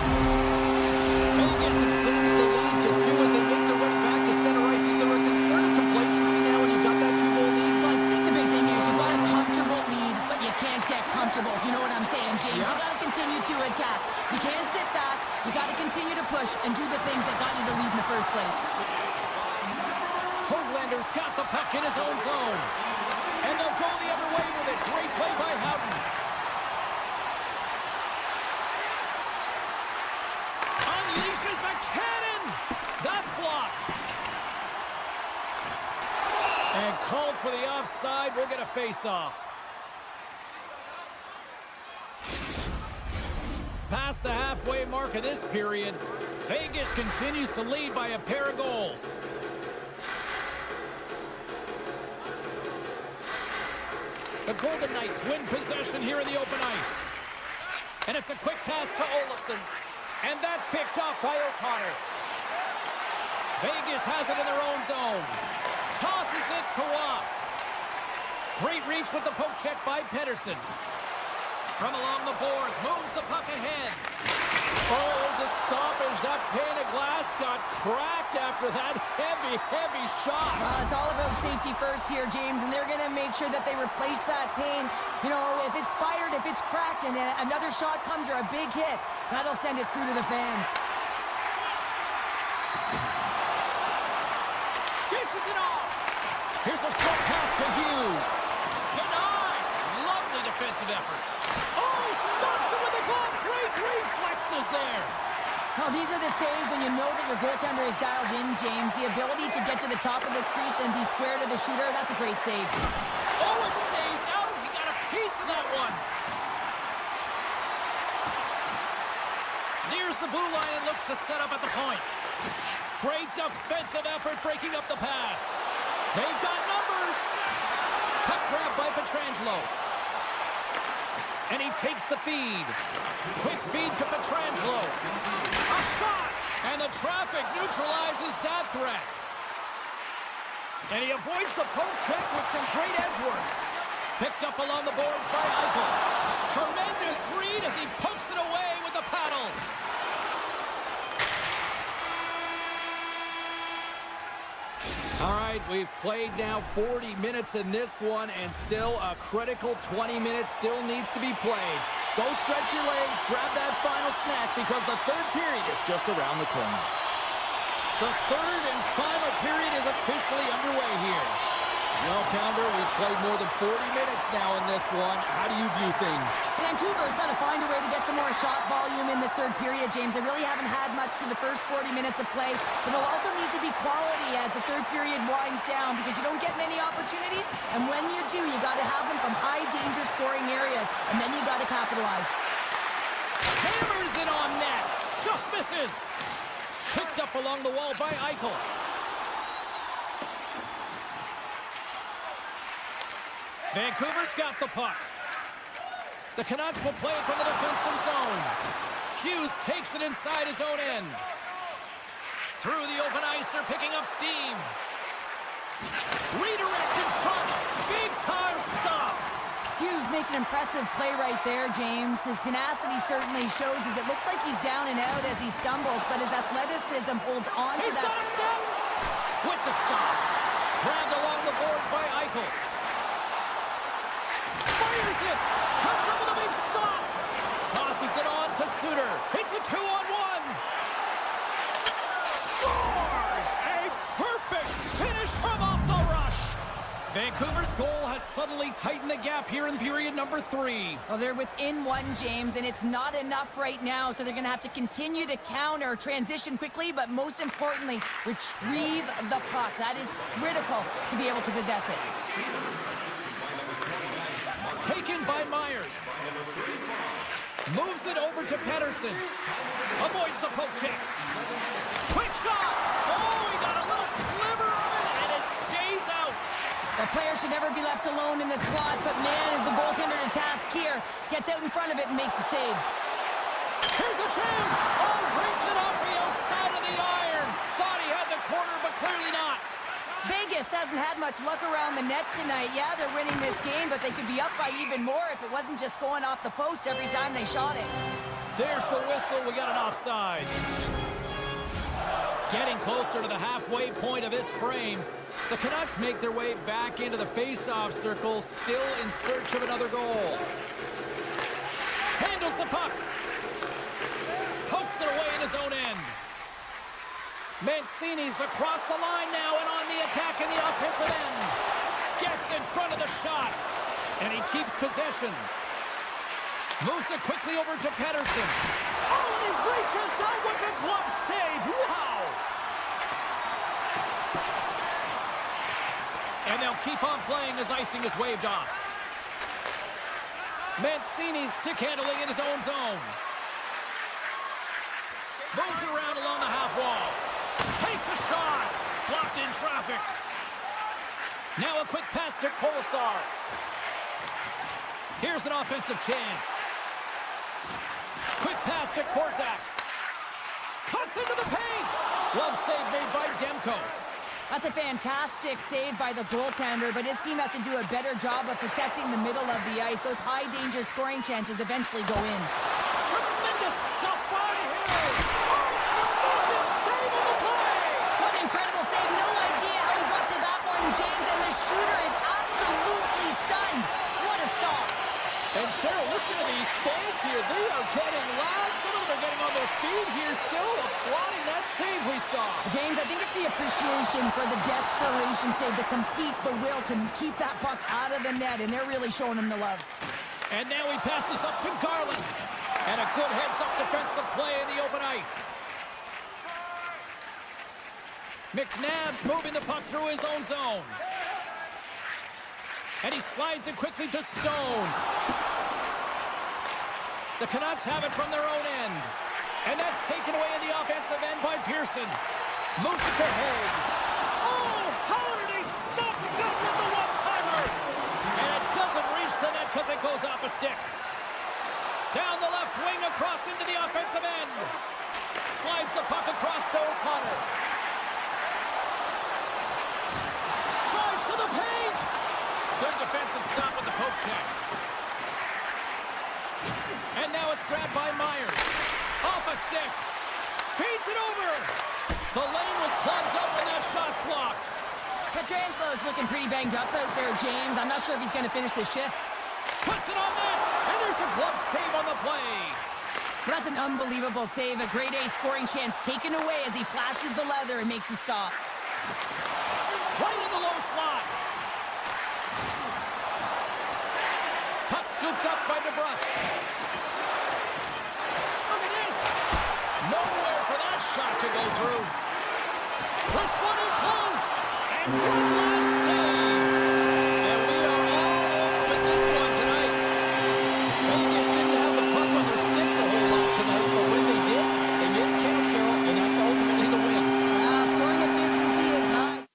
S3: Vegas extends the lead to 2 as they make their way back to center ice. Is there a concern of complacency now when you got that 2-goal lead?
S2: Well, I think the big thing is you've got a comfortable lead, but you can't get comfortable, if you know what I'm saying, James.
S3: Yeah.
S2: You got to continue to attack. You can't sit back. You got to continue to push and do the things that got you the lead in the first place.
S3: Hoaglander's got the puck in his own zone. And they'll go the other way with it. Great play by Houghton. Unleashes a cannon. That's blocked. And called for the offside. We'll get a face-off. Past the halfway mark of this period, Vegas continues to lead by a pair of goals. The Golden Knights win possession here in the open ice. And it's a quick pass to Olofsson. And that's picked off by O'Connor. Vegas has it in their own zone. Tosses it to Watt. Great reach with the poke check by Pettersson. From along the boards, moves the puck ahead. Oh, there's a stoppage. That pane of glass got cracked after that heavy, heavy shot.
S2: Well, it's all about safety first here, James, and they're going to make sure that they replace that pane. You know, if it's fired, if it's cracked, and another shot comes or a big hit, that'll send it through to the fans.
S3: Dishes it off. Here's a short pass to Hughes. Denied. Lovely defensive effort. Oh, he stops it with the glove. Great reflexes there.
S2: Well, these are the saves when you know that your goaltender is dialed in, James. The ability to get to the top of the crease and be square to the shooter, that's a great save.
S3: Oh, it stays out. He got a piece of that one. Nears the blue line and looks to set up at the point. Great defensive effort breaking up the pass. They've got numbers. Puck grab by Pietrangelo. And he takes the feed. Quick feed to Pietrangelo. A shot! And the traffic neutralizes that threat. And he avoids the poke check with some great edge work. Picked up along the boards by Eichel. Tremendous read as he pokes it away with the paddle. All right, we've played now 40 minutes in this one, and still a critical 20 minutes still needs to be played. Go stretch your legs, grab that final snack, because the third period is just around the corner. The third and final period is officially underway here. Well, Pounder, we've played more than 40 minutes now in this one. How do you view things?
S2: Vancouver's got to find a way to get some more shot volume in this third period, James. They really haven't had much through the first 40 minutes of play, but they'll also need to be quality as the third period winds down because you don't get many opportunities, and when you do, you got to have them from high-danger scoring areas, and then you got to capitalize.
S3: Hammers it on net. Just misses. Picked up along the wall by Eichel. Vancouver's got the puck. The Canucks will play it from the defensive zone. Hughes takes it inside his own end. Through the open ice, they're picking up steam. Redirect in front. Big time stop.
S2: Hughes makes an impressive play right there, James. His tenacity certainly shows as it looks like he's down and out as he stumbles, but his athleticism holds on to that.
S3: He's got a step. With the stop. Grabbed along the boards by Eichel. Fires it! Comes up with a big stop! Tosses it on to Suter. It's a 2-on-1! Scores! A perfect finish from off the rush! Vancouver's goal has suddenly tightened the gap here in period number 3.
S2: Well, they're within one, James, and it's not enough right now, so they're going to have to continue to counter, transition quickly, but most importantly, retrieve the puck. That is critical to be able to possess it.
S3: Taken by Myers. Moves it over to Pettersson. Avoids the poke check. Quick shot! Oh, he got a little sliver of it, and it stays out.
S2: The player should never be left alone in the slot, but man, is the goaltender to task here. Gets out in front of it and makes the save.
S3: Here's a chance! Oh, brings it off the outside of the iron. Thought he had the corner, but clearly not.
S2: Vegas hasn't had much luck around the net tonight. Yeah, they're winning this game, but they could be up by even more if it wasn't just going off the post every time they shot it.
S3: There's the whistle. We got an offside. Getting closer to the halfway point of this frame, the Canucks make their way back into the face-off circle, still in search of another goal. Handles the puck. Pokes it away in his own end. Mancini's across the line now and on the attack in the offensive end. Gets in front of the shot, and he keeps possession. Moves it quickly over to Pettersson. Oh, and he reaches out with the glove save. Wow! And they'll keep on playing as icing is waved off. Mancini stick handling in his own zone. Moves it around along the half wall. Takes a shot. Blocked in traffic. Now a quick pass to Kolesar. Here's an offensive chance. Quick pass to Korczak. Cuts into the paint. Glove save made by Demko.
S2: That's a fantastic save by the goaltender, but his team has to do a better job of protecting the middle of the ice. Those high-danger scoring chances eventually go in.
S3: Tremendous stop by Hill. Oh, tremendous save on the play.
S2: What an incredible save. No idea how he got to that one, James, and the shooter is absolutely stunned. What a stop.
S3: And Cheryl, listen to these fans here. They are getting loud. Some of them are getting on their feet here, still applauding that save we saw.
S2: James, I think it's the appreciation for the desperation save, the compete, the will to keep that puck out of the net, and they're really showing him the love.
S3: And now he passes up to Garland. And a good heads-up defensive play in the open ice. McNabb's moving the puck through his own zone. And he slides it quickly to Stone. The Canucks have it from their own end. And that's taken away in the offensive end by Pearson. Moves it to Haig. Oh, how did he stop that with the one-timer? And it doesn't reach the net because it goes off a stick. Down the left wing across into the offensive end. Slides the puck across to O'Connor. Drives to the paint. Good defensive stop with the poke check. And now it's grabbed by Myers. Off a stick. Feeds it over. The lane was plugged up and that shot's blocked.
S2: Petrangelo's looking pretty banged up out there, James. I'm not sure if he's going to finish the shift.
S3: Puts it on net. And there's a glove save on the play.
S2: That's an unbelievable save. A grade A scoring chance taken away as he flashes the leather and makes the stop.
S3: Right in the low slot. Puck scooped up by DeBrusque. Look at this. Nowhere for that shot to go through. This one in close. And one last save. And we are all over with this one tonight. Vegas didn't have the puck on their sticks a whole lot tonight, but when they did, they made it count, Cheryl, and that's ultimately the win.
S2: Scoring efficiency is high.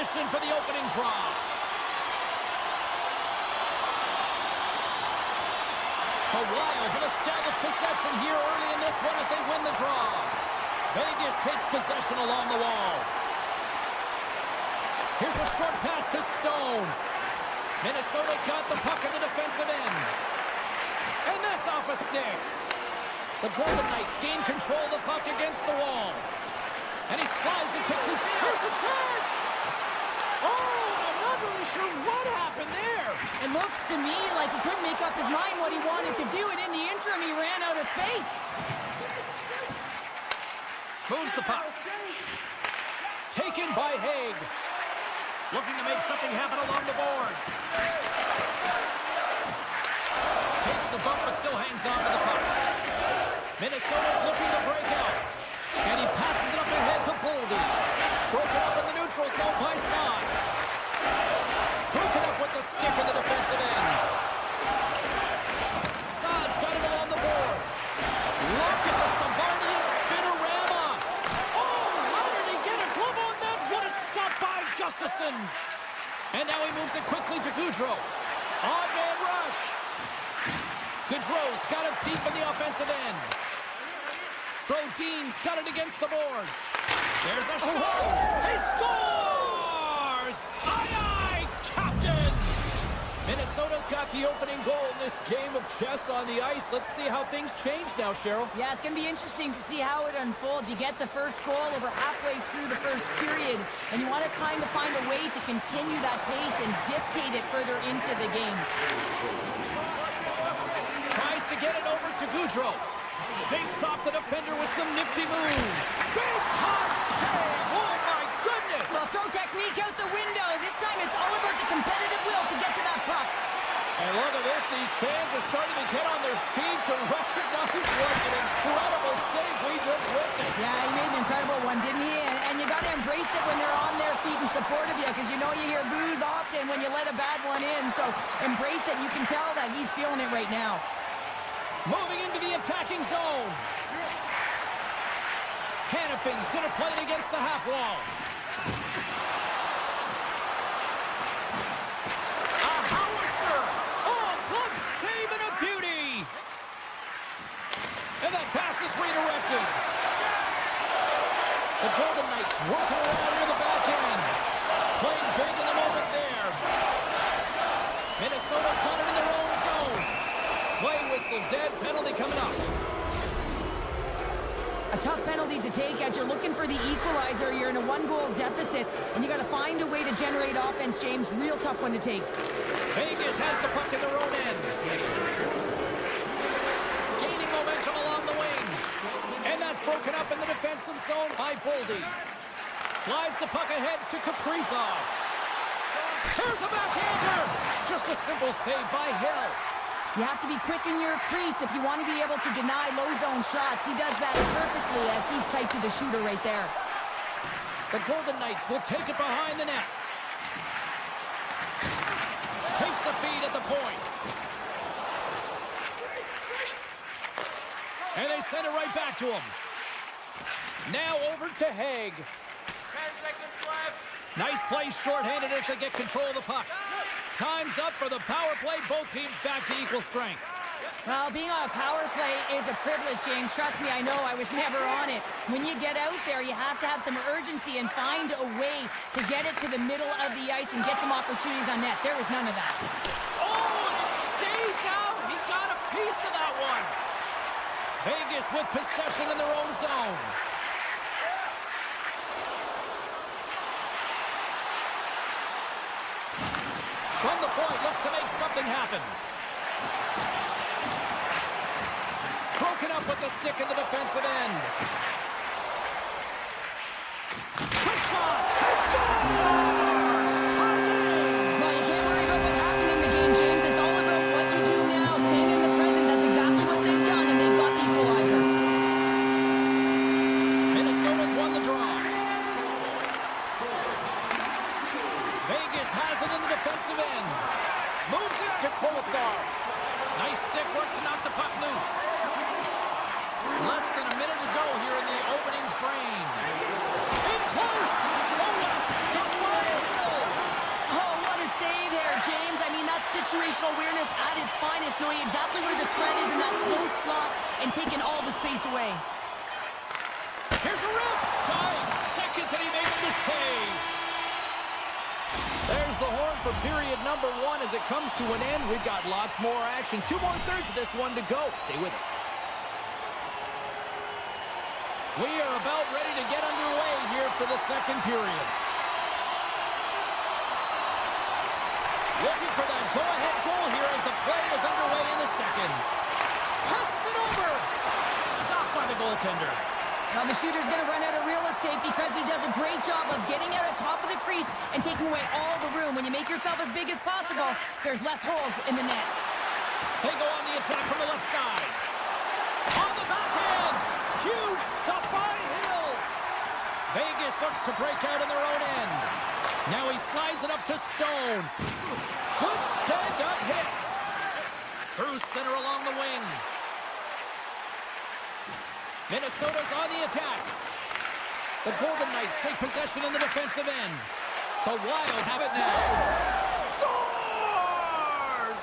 S3: position for the opening draw. The Wild have established possession here early in this one as they win the draw. Vegas takes possession along the wall. Here's a short pass to Stone. Minnesota's got the puck in the defensive end. And that's off a stick. The Golden Knights gain control of the puck against the wall. And he slides it quickly. Here's a chance!
S1: Oh, I'm not really sure what happened there.
S2: It looks to me like he couldn't make up his mind what he wanted to do, and in the interim, he ran out of space.
S3: Moves the puck. Taken by Haig. Looking to make something happen along the boards. Takes a bump but still hangs on to the puck. Minnesota's looking to break out. And he passes it up ahead to Boldy. Broken up in the neutral zone by Saad. Broken up with the stick in the defensive end. Saad's got it along the boards. Look at the Savarnian spinorama.
S1: Oh, how did he get a glove on that? What a stop by
S3: Gustafsson. And now he moves it quickly to Gaudreau. Odd man rush. Gaudreau's got it deep in the offensive end. Brodin's got it against the boards. There's a shot. He scores! Aye, aye, Captain! Minnesota's got the opening goal in this game of chess on the ice. Let's see how things change now, Cheryl.
S2: Yeah, it's going to be interesting to see how it unfolds. You get the first goal over halfway through the first period, and you want to kind of find a way to continue that pace and dictate it further into the game.
S3: Tries to get it over to Gaudreau. Shakes off the defender with some nifty moves. Big time save! Oh, my goodness!
S2: Well, throw technique out the window. This time it's all about the competitive will to get to that puck.
S3: And look at this. These fans are starting to get on their feet to recognize what an incredible save we just witnessed.
S2: Yeah, he made an incredible one, didn't he? And you got to embrace it when they're on their feet in support of you, because you know you hear boos often when you let a bad one in. So embrace it. You can tell that he's feeling it right now.
S3: Moving into the attacking zone. Hannafin's going to play it against the half wall. A howitzer. Oh, glove save and a beauty. And that pass is redirected. The Golden Knights working around near the back end. Playing big in the moment there. Minnesota's got it in their own zone. Play whistle dead, penalty coming up.
S2: A tough penalty to take as you're looking for the equalizer. You're in a one-goal deficit, and you got to find a way to generate offense, James. Real tough one to take.
S3: Vegas has the puck in their own end. Gaining momentum along the wing. And that's broken up in the defensive zone by Boldy. Slides the puck ahead to Kaprizov. Here's a backhander. Just a simple save by Hill.
S2: You have to be quick in your crease if you want to be able to deny low-zone shots. He does that perfectly as he's tight to the shooter right there.
S3: The Golden Knights will take it behind the net. Takes the feed at the point. And they send it right back to him. Now over to Haig.
S4: 10 seconds left.
S3: Nice play shorthanded as they get control of the puck. Time's up for the power play. Both teams back to equal strength.
S2: Well, being on a power play is a privilege, James. Trust me, I know. I was never on it. When you get out there, you have to have some urgency and find a way to get it to the middle of the ice and get some opportunities on net. There was none of that.
S3: Oh, and it stays out. He got a piece of that one. Vegas with possession in their own zone. From the point, looks to make something happen. Broken up with the stick in the defensive end. Quick shot! He scores! Tied in!
S2: Well, you can't worry about what happened in the game, James. It's all about what you do now. Staying in the present. That's exactly what they've done, and they've got the equalizer.
S3: Minnesota's won the draw. Vegas has it in the defensive end. Moves it to Kolesar. Nice stick work to knock the puck loose. Less than a minute to go here in the opening frame. In close! Oh, what a stop by
S2: knowing exactly where the threat is in that slow slot and taking all the space away.
S3: Here's a rip. Dying seconds, and he makes the save. There's the horn for period number 1 as it comes to an end. We've got lots more action. 2 more thirds of this one to go. Stay with us. We are about ready to get underway here for the second period. Looking for that go-ahead goal here as the play is underway in the second. Passes it over. Stopped by the goaltender.
S2: Now the shooter's going to run out of real estate because he does a great job of getting out of top of the crease and taking away all the room. When you make yourself as big as possible, there's less holes in the net.
S3: They go on the attack from the left side. On the backhand. Huge stop by Hill. Vegas looks to break out in their own end. Now he slides it up to Stone. Good stand-up hit. Through center along the wing. Minnesota's on the attack. The Golden Knights take possession in the defensive end. The Wild have it now. Scores!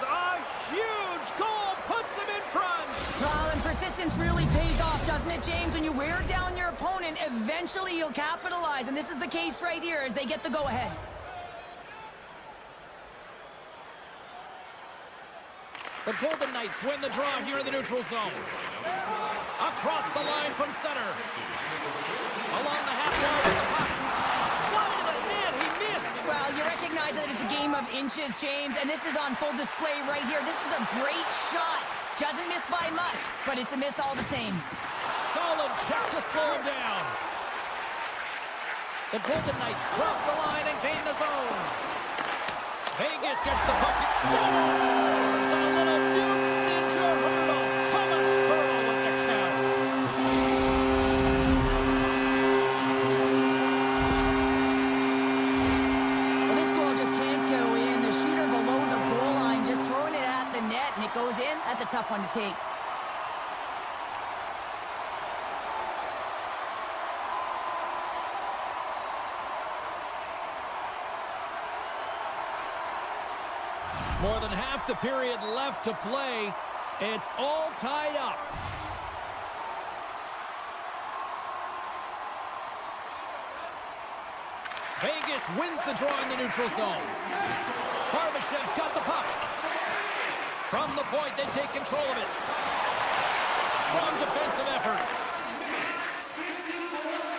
S3: A huge goal puts them in front.
S2: Well, and persistence really pays off, doesn't it, James? When you wear down your opponent, eventually you'll capitalize. And this is the case right here as they get the go-ahead.
S3: The Golden Knights win the draw here in the neutral zone. Across the line from center. Along the half wall with the puck. Wide of the net, he missed.
S2: Well, you recognize that it's a game of inches, James, and this is on full display right here. This is a great shot. Doesn't miss by much, but it's a miss all the same.
S3: Solid check to slow him down. The Golden Knights cross the line and gain the zone. Vegas gets the puck and scores! A little new ninja hurdle. Thomas Hurdle with the count.
S2: Well, this goal just can't go in. The shooter below the goal line just throwing it at the net, and it goes in. That's a tough one to take.
S3: More than half the period left to play. It's all tied up. Vegas wins the draw in the neutral zone. Barbashev's got the puck. From the point, they take control of it. Strong defensive effort.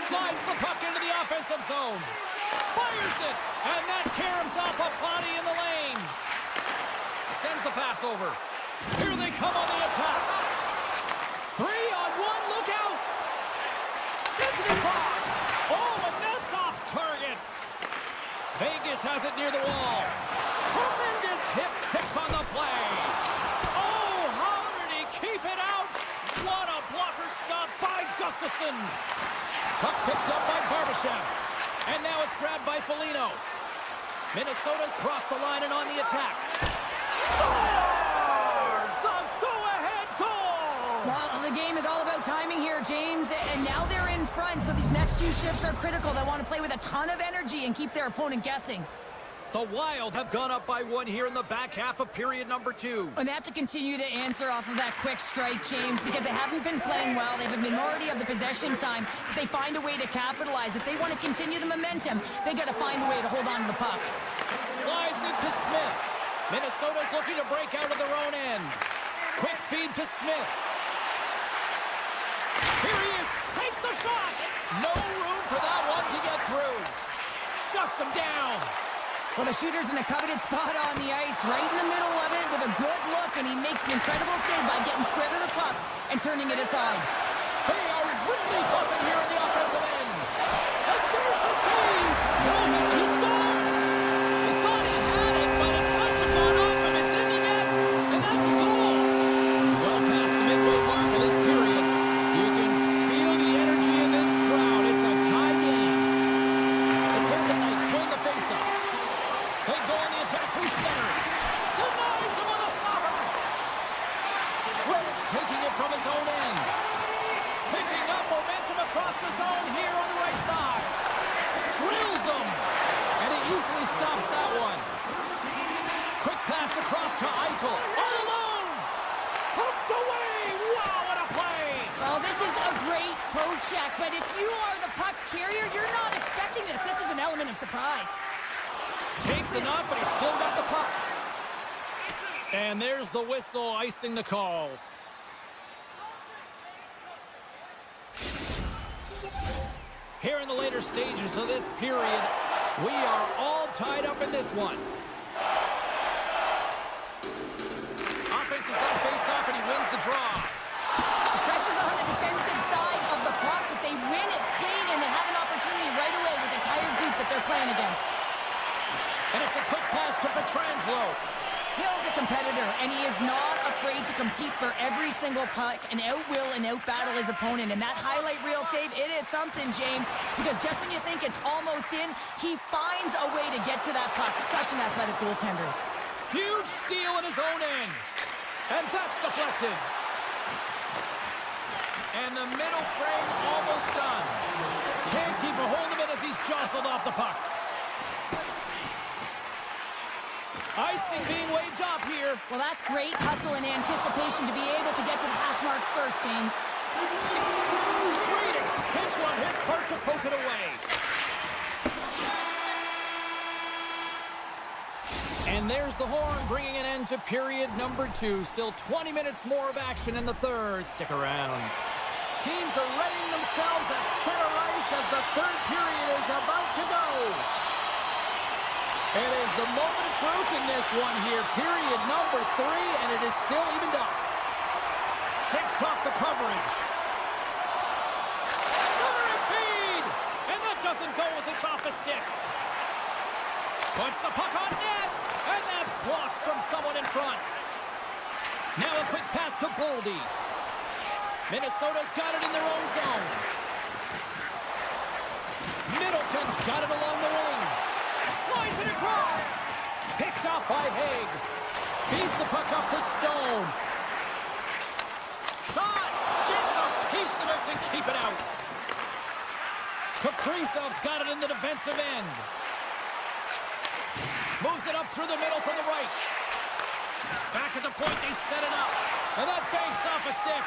S3: Slides the puck into the offensive zone. Fires it, and that caroms off a body in the lane. Sends the pass over. Here they come on the attack. 3-on-1, look out! Sends it across. Oh, and that's off target. Vegas has it near the wall. Tremendous hip trick on the play. Oh, how did he keep it out? What a blocker stop by Gustafsson. Puck picked up by Barbashev. And now it's grabbed by Foligno. Minnesota's crossed the line and on the attack. Scores! The go-ahead goal!
S2: Well, the game is all about timing here, James, and now they're in front, so these next few shifts are critical. They want to play with a ton of energy and keep their opponent guessing.
S3: The Wild have gone up by 1 here in the back half of period number 2.
S2: And they have to continue to answer off of that quick strike, James, because they haven't been playing well. They have a minority of the possession time, but they find a way to capitalize. If they want to continue the momentum, they got to find a way to hold on to the puck.
S3: Slides into Smith. Minnesota's looking to break out of their own end. Quick feed to Smith. Here he is. Takes the shot. No room for that one to get through. Shuts him down.
S2: Well, the shooter's in a coveted spot on the ice, right in the middle of it with a good look, and he makes an incredible save by getting square to the puck and turning it aside.
S3: They are really buzzing here in the offensive end. And there's the save. No, he scores. He thought he had it, but it must have gone off him. It's in the net, and that's a goal. Well past the midway mark of this period, you can feel the energy in this crowd. It's a tie game. The Golden Knights win the faceoff. They go on the attack through center. Denies him on a slobber. Credit's taking it from his own end. Picking up momentum across the zone here on the right side. Drills them. And he easily stops that one. Quick pass across to Eichel. All alone.
S2: poke-check, but if you are the puck carrier, you're not expecting this. This is an element of surprise.
S3: Takes a knock, but he's still got the puck. And there's the whistle icing the call. Here in the later stages of this period, we are all tied up in this one. Offense is on face-off, and he wins the draw.
S2: The pressure's on the defensive side of the puck, but they win it clean, and they have an opportunity right away with the tired group that they're playing against.
S3: And it's a quick pass to Pietrangelo.
S2: Hill's a competitor, and he is not afraid to compete for every single puck and out-will and out-battle his opponent. And that highlight reel save, it is something, James, because just when you think it's almost in, he finds a way to get to that puck. Such an athletic goaltender.
S3: Huge steal in his own end. And that's deflected. And the middle frame almost done. Can't keep a hold of it as he's jostled off the puck. Icing being waved off here.
S2: Well, that's great hustle and anticipation to be able to get to the hash marks first, James.
S3: Great extension on his part to poke it away. And there's the horn, bringing an end to period number 2. Still 20 minutes more of action in the third. Stick around. Teams are readying themselves at center ice as the third period is about to go. It is the moment of truth in this one here. Period number 3, and it is still evened up. Shakes off the coverage. Centering feed! And that doesn't go as it's off a stick. Puts the puck on net, and that's blocked from someone in front. Now a quick pass to Boldy. Minnesota's got it in their own zone. Middleton's got it along the wing. Slides it across. Picked off by Haig. Feeds the puck up to Stone. Shot. Gets a piece of it to keep it out. Kaprizov's got it in the defensive end. Moves it up through the middle from the right. Back at the point, they set it up. And that banks off a stick.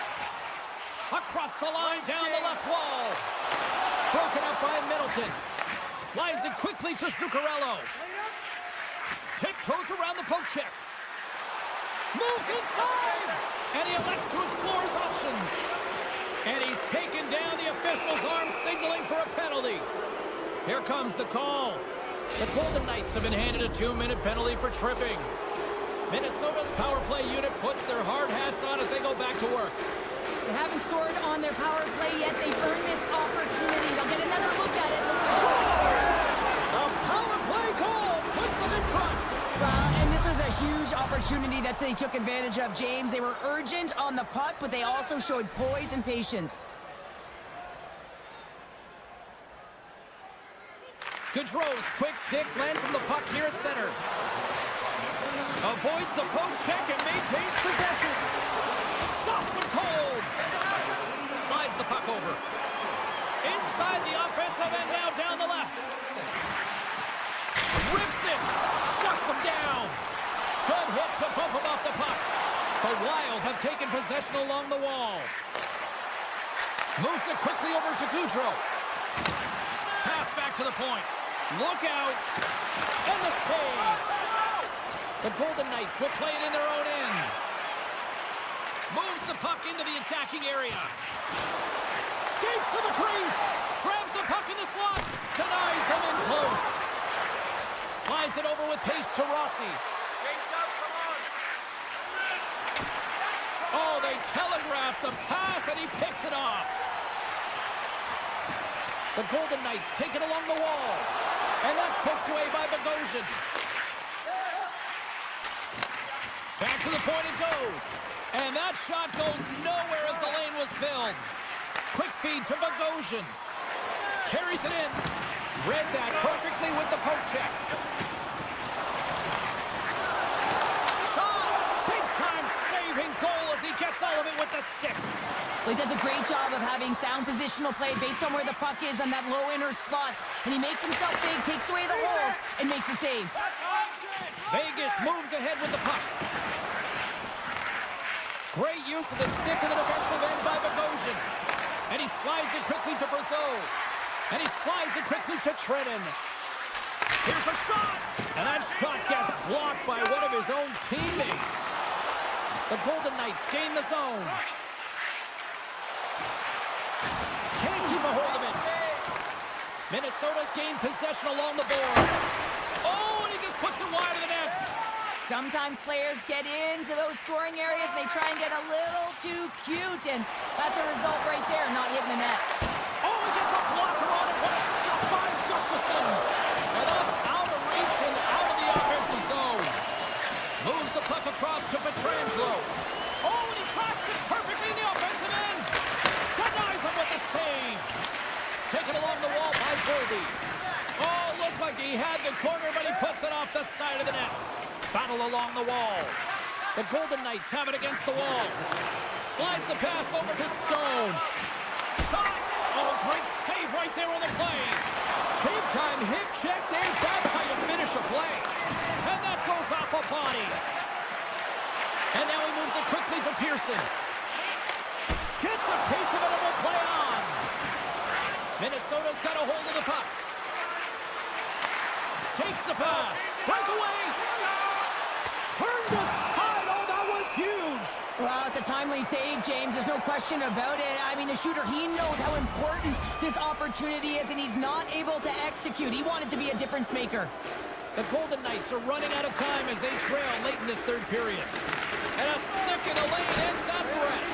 S3: Across the line, down the left wall. Broken up by Middleton. Slides it quickly to Zuccarello. Tiptoes around the poke check. Moves inside! And he elects to explore his options. And he's taken down, the official's arm signaling for a penalty. Here comes the call. The Golden Knights have been handed a 2-minute penalty for tripping. Minnesota's power play unit puts their hard hats on as they go back to work.
S2: They haven't scored on their power play yet. They've earned this opportunity. They'll get another look at it.
S3: Scores! The power play goal puts them in front.
S2: Well, and this was a huge opportunity that they took advantage of, James. They were urgent on the puck, but they also showed poise and patience.
S3: Gaudreau's quick stick lands on the puck here at center. Avoids the poke check and maintains possession. Stops him cold. Slides the puck over. Inside the offensive end, now down the left. Rips it. Shuts him down. Good hit to bump him off the puck. The Wild have taken possession along the wall. Moves it quickly over to Gaudreau. Pass back to the point. Look out. And the save. The Golden Knights will play it in their own end. Moves the puck into the attacking area. Skates to the crease. Grabs the puck in the slot. Denies him in close. Slides it over with pace to Rossi.
S4: James up, come on.
S3: Oh, they telegraph the pass, and he picks it off. The Golden Knights take it along the wall. And that's poked away by Bogosian. Back to the point it goes. And that shot goes nowhere as the lane was filled. Quick feed to Bogosian. Carries it in. Read that perfectly with the poke check. Shot! Big time saving goal as he gets all of it with the stick.
S2: Well, he does a great job of having sound positional play based on where the puck is on that low inner slot. And he makes himself big, takes away the holes, and makes a save.
S3: Vegas moves ahead with the puck. Great use of the stick in the defensive end by Bogosian. And he slides it quickly to Brazeau. And he slides it quickly to Trenton. Here's a shot. And that shot gets blocked by one of his own teammates. The Golden Knights gain the zone. Can't keep a hold of it. Minnesota's gained possession along the boards. Oh, and he just puts it wide of the net.
S2: Sometimes players get into those scoring areas and they try and get a little too cute, and that's a result right there, not hitting the net.
S3: Oh, he gets a blocker on it. What a stop by Gustafsson. And that's out of reach and out of the offensive zone. Moves the puck across to Pietrangelo. Oh, and he cracks it perfectly in the offensive end. Denies him with the save. Taken along the wall by Goldie. Oh, looked like he had the corner, but he puts it off the side of the net. Battle along the wall. The Golden Knights have it against the wall. Slides the pass over to Stone. Shot. Oh, great save right there on the play. Big time hit check there. That's how you finish a play. And that goes off a body. And now he moves it quickly to Pearson. Gets a piece of it and will play on. Minnesota's got a hold of the puck. Takes the pass. Breakaway. Turned aside. Oh, that was huge.
S2: Well, it's a timely save, James. There's no question about it. I mean, the shooter, he knows how important this opportunity is, and he's not able to execute. He wanted to be a difference maker.
S3: The Golden Knights are running out of time as they trail late in this third period. And a stick in the lane ends that threat.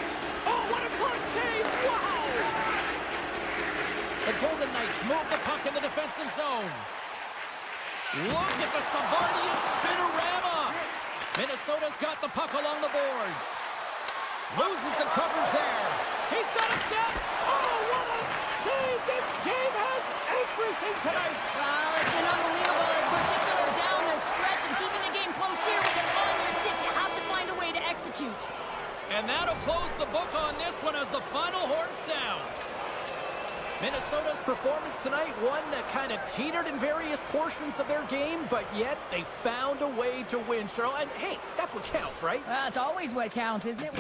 S3: Oh, what a close save. Wow. The Golden Knights move the puck in the defensive zone. Look at the Savardia spinorama. Minnesota's got the puck along the boards. Loses the coverage there. He's got a step. Oh, what a save. This game has everything tonight.
S2: Well, it's been unbelievable, in particular down the stretch, and keeping the game close here with it on your stick. You have to find a way to execute.
S3: And that'll close the book on this one as the final horn sounds. Minnesota's performance tonight, one that kind of teetered in various portions of their game, but yet they found a way to win, Cheryl. And hey, that's what counts, right?
S2: That's always what counts, isn't it?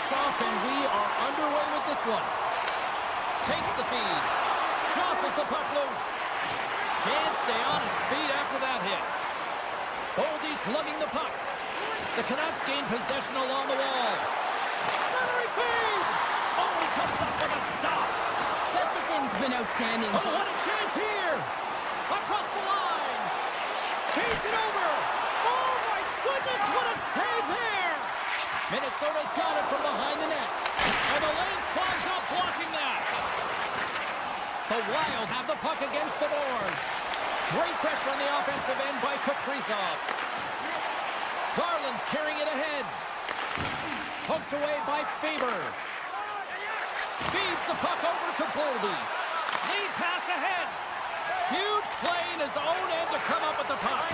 S3: face off, and we are underway with this one. Takes the feed. Jostles the puck loose. Can't stay on his feet after that hit. Boldy's lugging the puck. The Canucks gain possession along the wall. Centering feed! Oh, he comes up with a stop.
S2: Gustafson's been outstanding.
S3: Oh, what a chance here! Across the line. Feeds it over. Oh, my goodness, what a save there! Minnesota's got it from behind the net. And the lane's clogged up blocking that. The Wild have the puck against the boards. Great pressure on the offensive end by Kaprizov. Garland's carrying it ahead. Poked away by Faber. Feeds the puck over to Boldy. Lead pass ahead. Huge play in his own end to come up with the puck.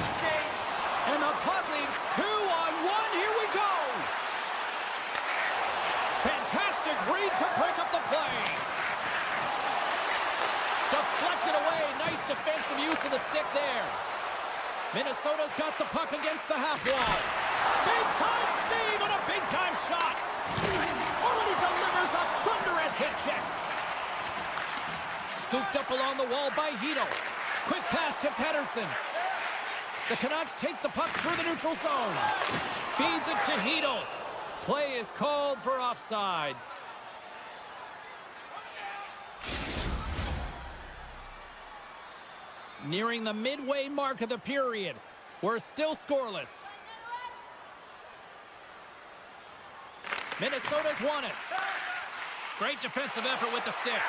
S3: And the puck leads 2-on-1. Here we go. Fantastic read to break up the play. Deflected away. Nice defensive use of the stick there. Minnesota's got the puck against the half wall. Big-time save and a big-time shot. Oh, and he delivers a thunderous hit check. Scooped up along the wall by Hito. Quick pass to Pettersson. The Canucks take the puck through the neutral zone. Feeds it to Hito. Play is called for offside. Nearing the midway mark of the period. We're still scoreless. Minnesota's won it. Great defensive effort with the stick.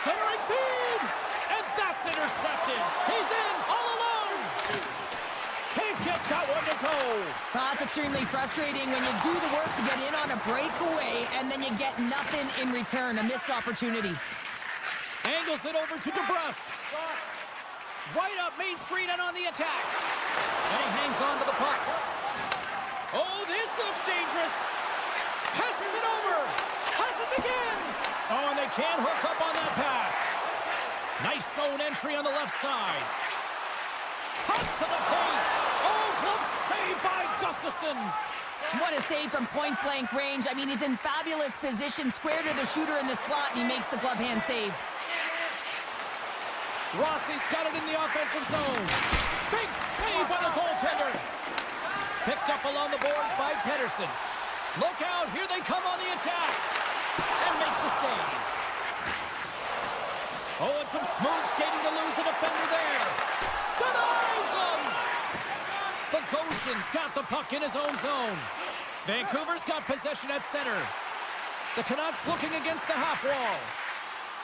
S3: Centering feed! And that's intercepted. He's in all alone. Can't get that one to go.
S2: Well, that's extremely frustrating when you do the work to get in on a breakaway and then you get nothing in return, a missed opportunity.
S3: Angles it over to DeBrusque. Right up Main Street and on the attack. And he hangs on to the puck. Oh, this looks dangerous. Passes it over. Passes again. Oh, and they can't hook up on that pass. Nice zone entry on the left side. Cuts to the paint. Oh, glove save by Gustafsson.
S2: What a save from point-blank range. I mean, he's in fabulous position, square to the shooter in the slot, and he makes the glove hand save.
S3: Rossi's got it in the offensive zone. Big save by the goaltender. Picked up along the boards by Pettersson. Look out, here they come on the attack. And makes the save. Oh, and some smooth skating to lose the defender there. Denies him! The Goshen's got the puck in his own zone. Vancouver's got possession at center. The Canucks looking against the half wall.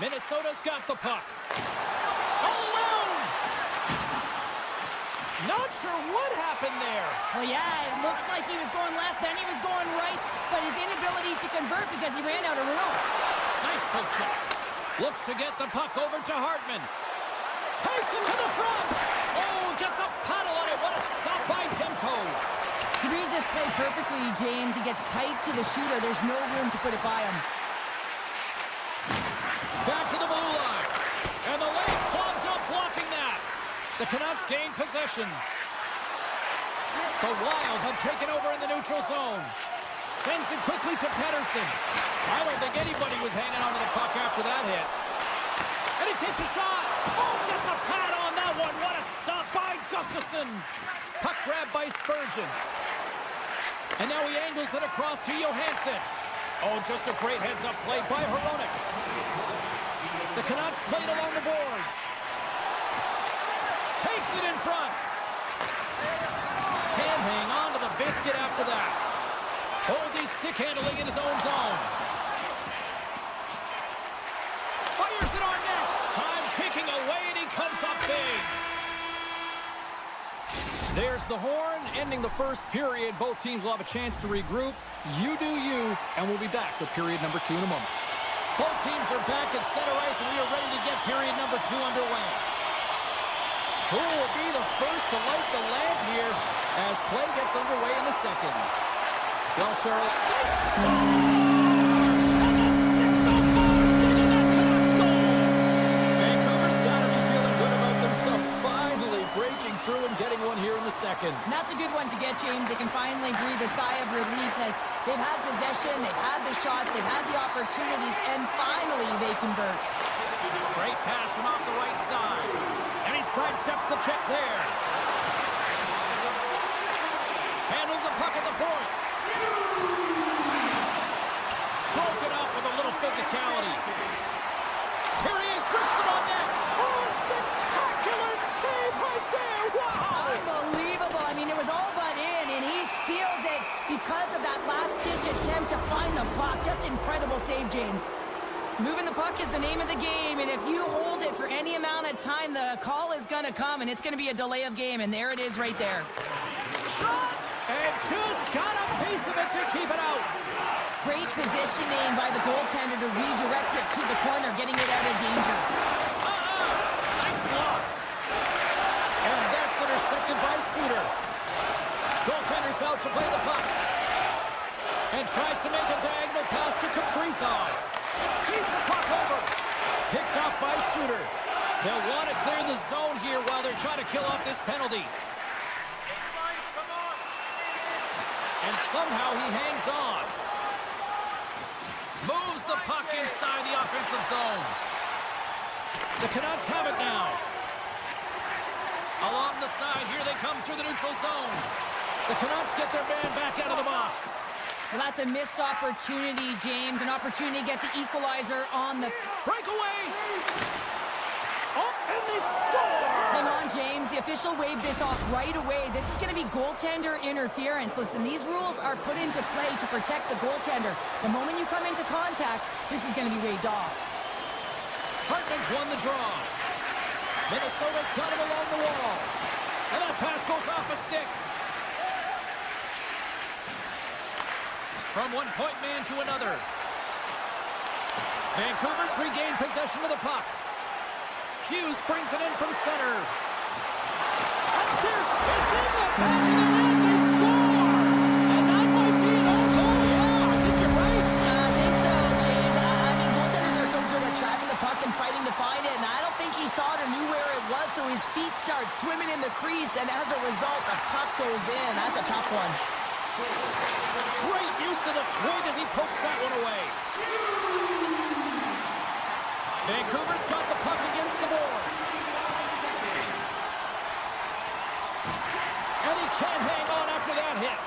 S3: Minnesota's got the puck. All alone! Not sure what happened there.
S2: Well, yeah, it looks like he was going left, then he was going right, but his inability to convert because he ran out of room.
S3: Nice poke check. Looks to get the puck over to Hartman. Takes it to the front. Oh, gets a paddle on it. What a stop by Demko.
S2: He reads this play perfectly, James. He gets tight to the shooter. There's no room to put it by him.
S3: Back to the blue line. And the lane's clogged up blocking that. The Canucks gain possession. The Wild have taken over in the neutral zone. Sends it quickly to Pettersson. I don't think anybody was hanging on to the puck after that hit. And he takes a shot. Oh, gets a pad on that one. What a stop by Gustafsson. Puck grab by Spurgeon. And now he angles it across to Johansson. Oh, just a great heads-up play by Hronek. The Canucks played along the boards. Takes it in front. Can't hang on to the biscuit after that. Boldy stick handling in his own zone. Fires it on net. Time ticking away, and he comes up big. There's the horn, ending the first period. Both teams will have a chance to regroup. You do you, and we'll be back with period number 2 in a moment. Both teams are back at center ice, and we are ready to get period number 2 underway. Who will be the first to light the lamp here as play gets underway in the second? Well, Cheryl, they score! And the 6:04 is digging that Canucks goal! Vancouver's got to be feeling good about themselves, finally breaking through and getting one here in the second. second.
S2: And that's a good one to get, James. They can finally breathe a sigh of relief as they've had possession, they've had the shots, they've had the opportunities, and finally they convert.
S3: Great pass from off the right side. And he sidesteps the check there. Handles the puck at the point. Broken up with a little physicality. Here he is, wristed on net. Oh, spectacular save right there. Wow!
S2: Unbelievable. I mean, it was all but in, and he steals it because of that last-ditch attempt to find the puck. Just incredible save, James. Moving the puck is the name of the game, and if you hold it for any amount of time, the call is going to come, and it's going to be a delay of game, and there it is right there.
S3: Shot! And just got a piece of it to keep it out.
S2: Great positioning by the goaltender to redirect it to the corner, getting it out of danger.
S3: Nice block. And that's intercepted by Suter. Goaltender's out to play the puck. And tries to make a diagonal pass to Kaprizov. Keeps the puck over. Picked off by Suter. They'll want to clear the zone here while they're trying to kill off this penalty.
S4: Change lines, come on.
S3: And somehow he hangs on. Moves the puck inside the offensive zone. The Canucks have it now. Along the side, here they come through the neutral zone. The Canucks get their man back out of the box.
S2: Well, that's a missed opportunity, James. An opportunity to get the equalizer on the
S3: Breakaway! Oh, and they score!
S2: Hang on, James. The official waved this off right away. This is going to be goaltender interference. Listen, these rules are put into play to protect the goaltender. The moment you come into contact, this is going to be waved off.
S3: Hartman's won the draw. Minnesota's got him along the wall. And that pass goes off a stick. From one point man to another. Vancouver's regained possession of the puck. Hughes brings it in from center. And it's in the back of the net. They score! And that might be an own goal. Yeah, I think you're right.
S2: I think so, James. I mean, goaltenders are so good at tracking the puck and fighting to find it, and I don't think he saw it or knew where it was, so his feet start swimming in the crease, and as a result, the puck goes in. That's a tough one.
S3: Great use of the twig as he pokes that one away. Vancouver's got the puck against the boards. And he can't hang on after that hit.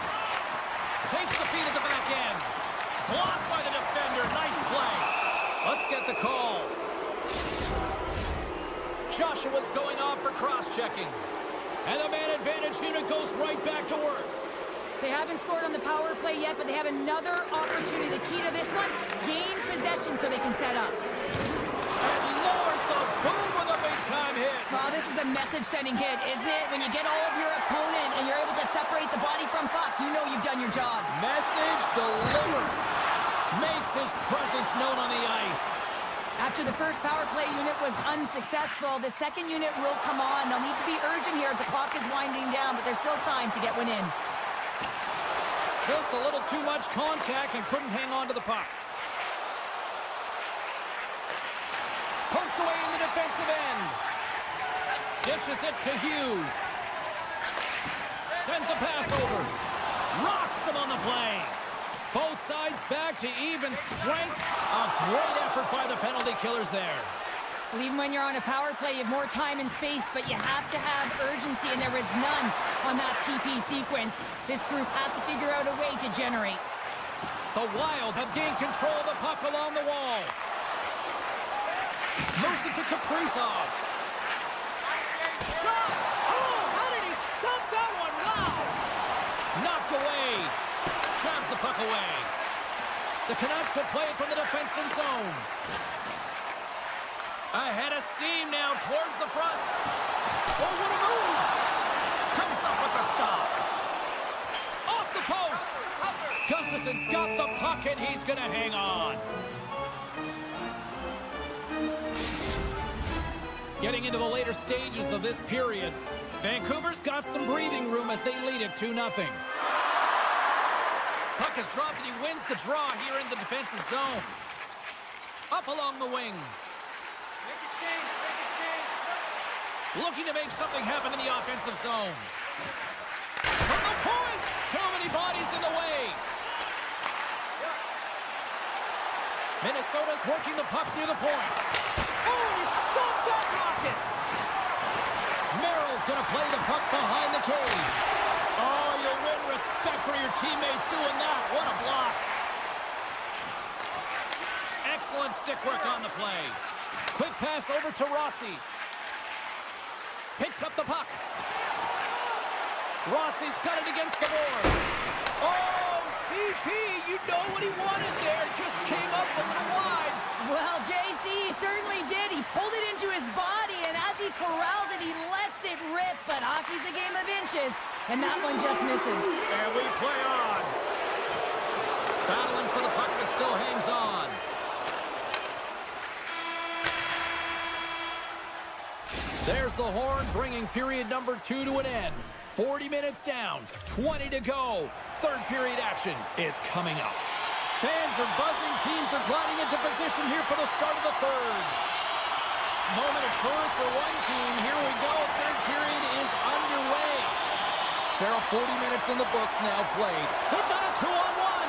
S3: Takes the feed at the back end. Blocked by the defender. Nice play. Let's get the call. Joshua's going off for cross-checking. And the man advantage unit goes right back to work.
S2: They haven't scored on the power play yet, but they have another opportunity. The key to this one, gain possession so they can set up.
S3: And lowers the boom with a big-time hit.
S2: Well, this is a message-sending hit, isn't it? When you get all of your opponent and you're able to separate the body from puck, you know you've done your job.
S3: Message delivered. Makes his presence known on the ice.
S2: After the first power play unit was unsuccessful, the second unit will come on. They'll need to be urgent here as the clock is winding down, but there's still time to get one in.
S3: Just a little too much contact and couldn't hang on to the puck. Poked away in the defensive end. Dishes it to Hughes. Sends a pass over. Rocks him on the play. Both sides back to even strength. A great effort by the penalty killers there.
S2: Well, even when you're on a power play, you have more time and space, but you have to have urgency, and there is none on that PP sequence. This group has to figure out a way to generate.
S3: The Wild have gained control of the puck along the wall. Moves it to Kaprizov. Shot! Oh, how did he stop that one? Wow! Knocked away. Jabs the puck away. The Canucks will play it from the defensive zone. Ahead of steam now towards the front. Oh, what a move! Comes up with the stop. Off the post. Gustafson's got the puck and he's going to hang on. Getting into the later stages of this period, Vancouver's got some breathing room as they lead it 2-0. Puck is dropped and he wins the draw here in the defensive zone. Up along the wing.
S4: Make a change, make a change.
S3: Looking to make something happen in the offensive zone. Minnesota's working the puck near the point. Oh, he stopped that rocket! Merrill's going to play the puck behind the cage. Oh, you'll win respect for your teammates doing that. What a block. Excellent stick work on the play. Quick pass over to Rossi. Picks up the puck. Rossi's got it against the boards. Oh, CP, you know what he wanted there. Just came up a little wide.
S2: Well, JC certainly did. He pulled it into his body, and as he corrals it, he lets it rip. But hockey's a game of inches, and that one just misses.
S3: And we play on. Battling for the puck, but still hangs on. There's the horn, bringing period number 2 to an end. 40 minutes down, 20 to go. Third period action is coming up. Fans are buzzing. Teams are gliding into position here for the start of the third. Moment of truth for one team. Here we go. Third period is underway. Cheryl, 40 minutes in the books now played. They've got a 2-on-1.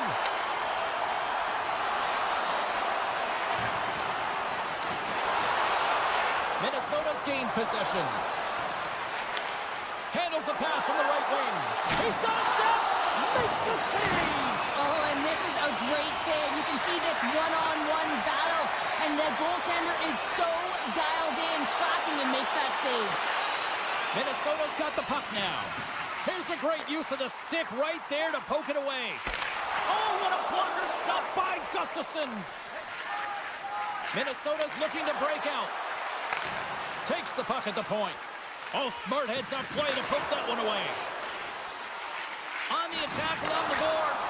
S3: Minnesota's gained possession. Handles the pass from the right wing. He's got a step. Makes the save.
S2: Oh, and this is a great save. You can see this one-on-one battle, and the goaltender is so dialed in, tracking, and makes that save.
S3: Minnesota's got the puck now. Here's a great use of the stick right there to poke it away. Oh, what a blocker stop by Gustafsson. Minnesota's looking to break out. Takes the puck at the point. Oh, smart heads-up play to poke that one away. On the attack along the boards.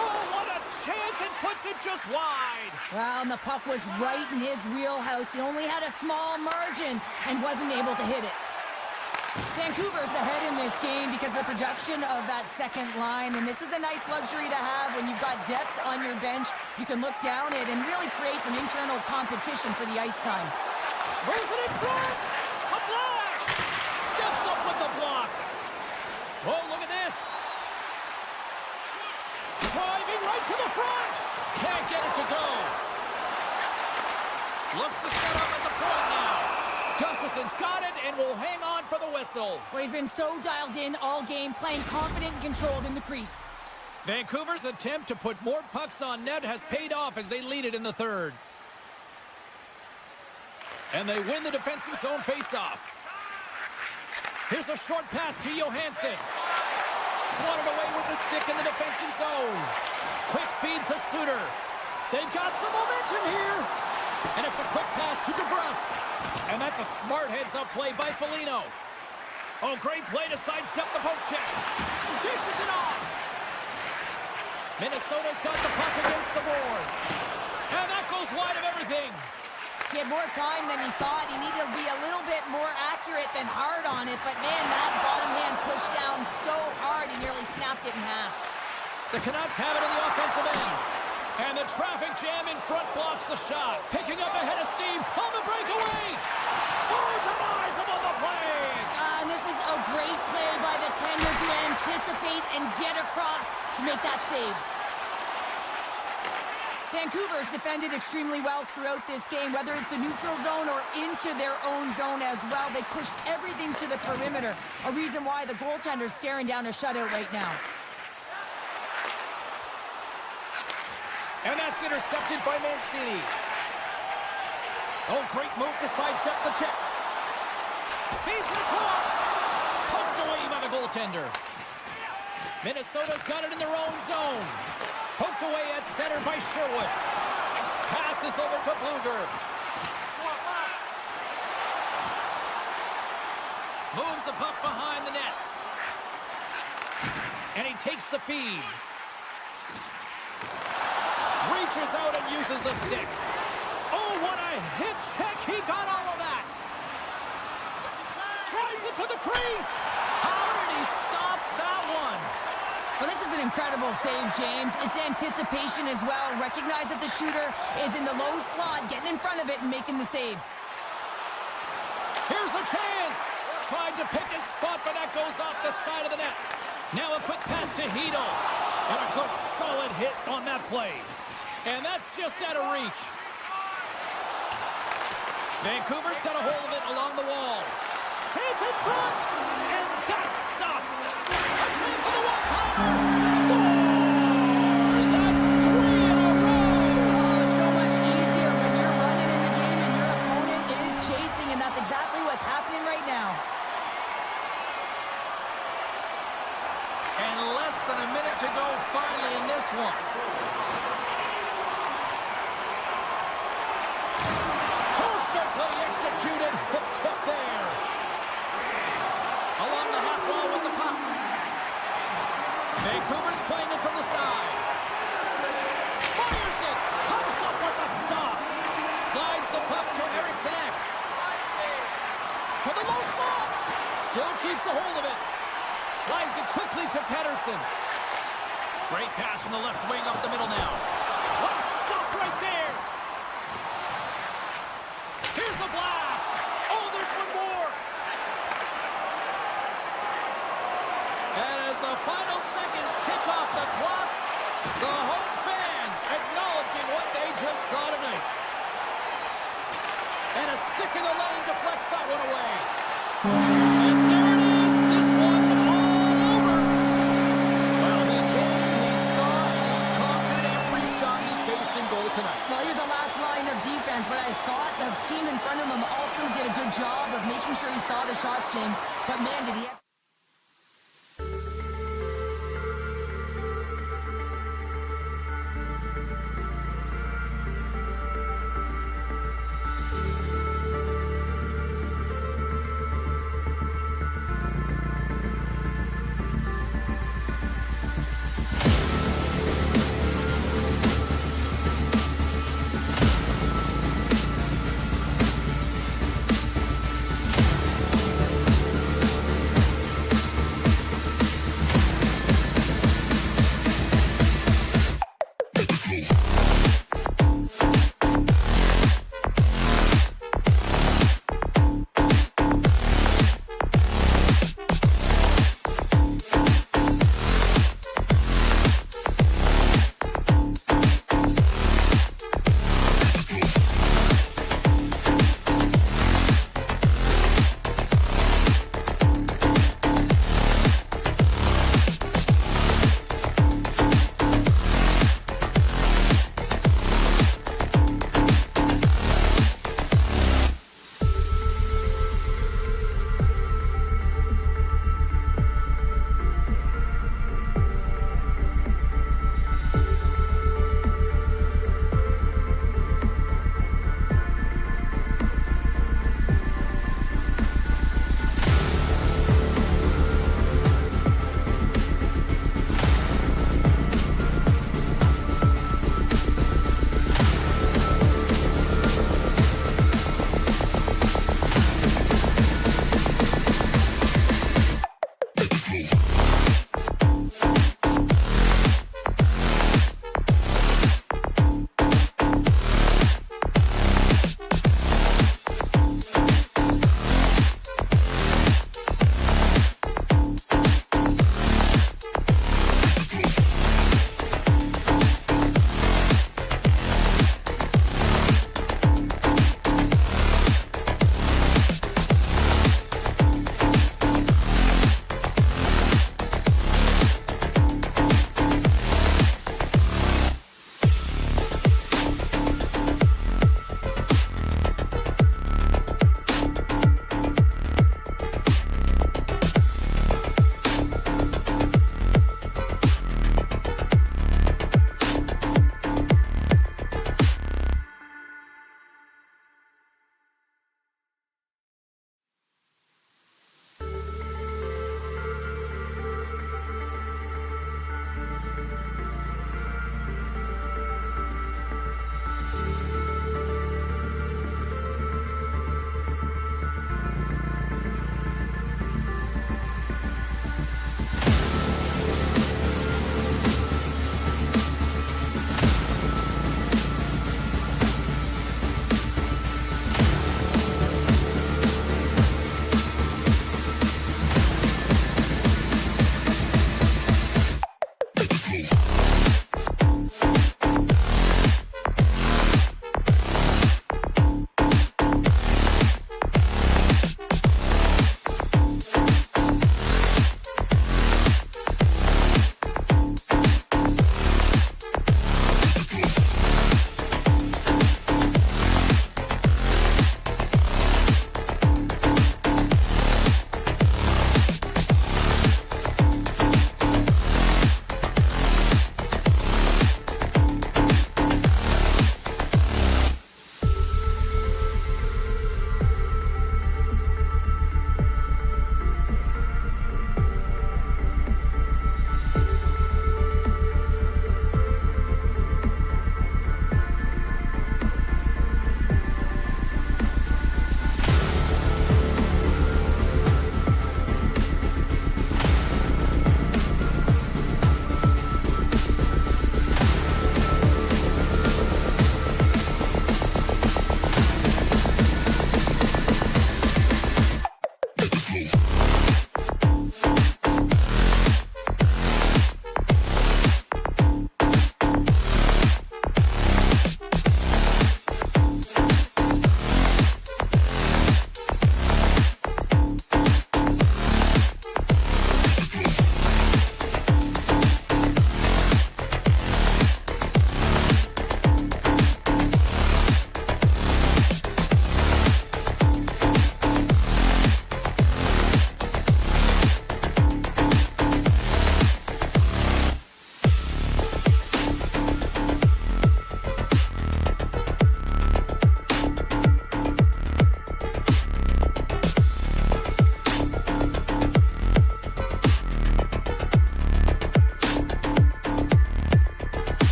S3: Oh, what a chance. It puts it just wide.
S2: Well, and the puck was right in his wheelhouse. He only had a small margin and wasn't able to hit it. Vancouver's ahead in this game because of the production of that second line, and this is a nice luxury to have when you've got depth on your bench. You can look down it and really create some internal competition for the ice time.
S3: Brings it in front. A blast. Steps up with the block. Oh, look at this. Driving right to the front. Can't get it to go. Looks to set up at the point now. Gustafsson's got it and will hang on for the whistle.
S2: Well, he's been so dialed in all game, playing confident and controlled in the crease.
S3: Vancouver's attempt to put more pucks on net has paid off as they lead it in the third. And they win the defensive zone faceoff. Here's a short pass to Johansson. Swatted away with the stick in the defensive zone. Quick feed to Suter. They've got some momentum here. And it's a quick pass to DeBrusque. And that's a smart heads-up play by Foligno. Oh, great play to sidestep the poke check. Dishes it off. Minnesota's got the puck against the boards. And that goes wide of everything.
S2: He had more time than he thought. He needed to be a little bit more accurate than hard on it. But, man, that bottom hand pushed down so hard he nearly snapped it in half.
S3: The Canucks have it in the offensive end. And the traffic jam in front blocks the shot. Picking up ahead of steam on the breakaway. Oh, denies him on the play.
S2: And this is a great play by the tender to anticipate and get across to make that save. Vancouver's defended extremely well throughout this game, whether it's the neutral zone or into their own zone as well. They pushed everything to the perimeter, a reason why the goaltender's staring down a shutout right now.
S3: And that's intercepted by Mancini. Oh, great move to sidestep the check. Feeds it across. Poked away by the goaltender. Minnesota's got it in their own zone. Poked away at center by Sherwood. Passes over to Bluger. Moves the puck behind the net. And he takes the feed. Reaches out and uses the stick. Oh, what a hit check. He got all of that. Drives it to the crease. How did he stop that one?
S2: Well, this is an incredible save, James. It's anticipation as well. Recognize that the shooter is in the low slot, getting in front of it and making the save.
S3: Here's a chance. Tried to pick his spot, but that goes off the side of the net. Now a quick pass to Hedl. And a good solid hit on that play. And that's just out of reach. Vancouver's got a hold of it along the wall. Chance in front, and that's stopped. A chance for the one-timer. Scores! That's 3 in a row.
S2: Oh, it's so much easier when you're running in the game and your opponent is chasing, and that's exactly what's happening right now.
S1: And less than a minute to go finally in this one.
S3: Perfectly executed. Hook check there. Along the half wall with the puck. Vancouver's playing it from the side. Fires it. Comes up with a stop. Slides the puck to Eriksson. To the low slot. Still keeps a hold of it. Slides it quickly to Pettersson. Great pass from the left wing up the middle now. What a stop right there. Here's a blast. Oh, there's one more. And as the final seconds tick off the clock, the home fans acknowledging what they just saw tonight. And a stick in the lane deflects that one away. And there it is. This one's all over. Well, he came, he saw, and he conquered every shot he faced in goal tonight.
S2: Well, he was the last line of defense, but I thought the team in front of him also did a good job of making sure he saw the shots, James. But man, did he...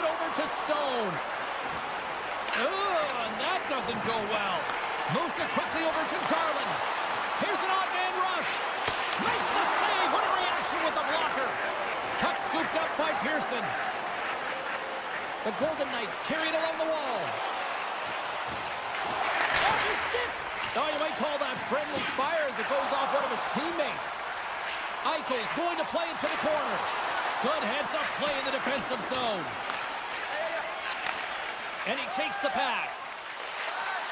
S3: it over to Stone. And that doesn't go well. Moves it quickly over to Garland. Here's an odd man rush. Makes the save. What a reaction with the blocker. Puck scooped up by Pearson. The Golden Knights carry it along the wall. Off his stick. Oh, you might call that friendly fire as it goes off one of his teammates. Eichel's going to play into the corner. Good heads-up play in the defensive zone. And he takes the pass.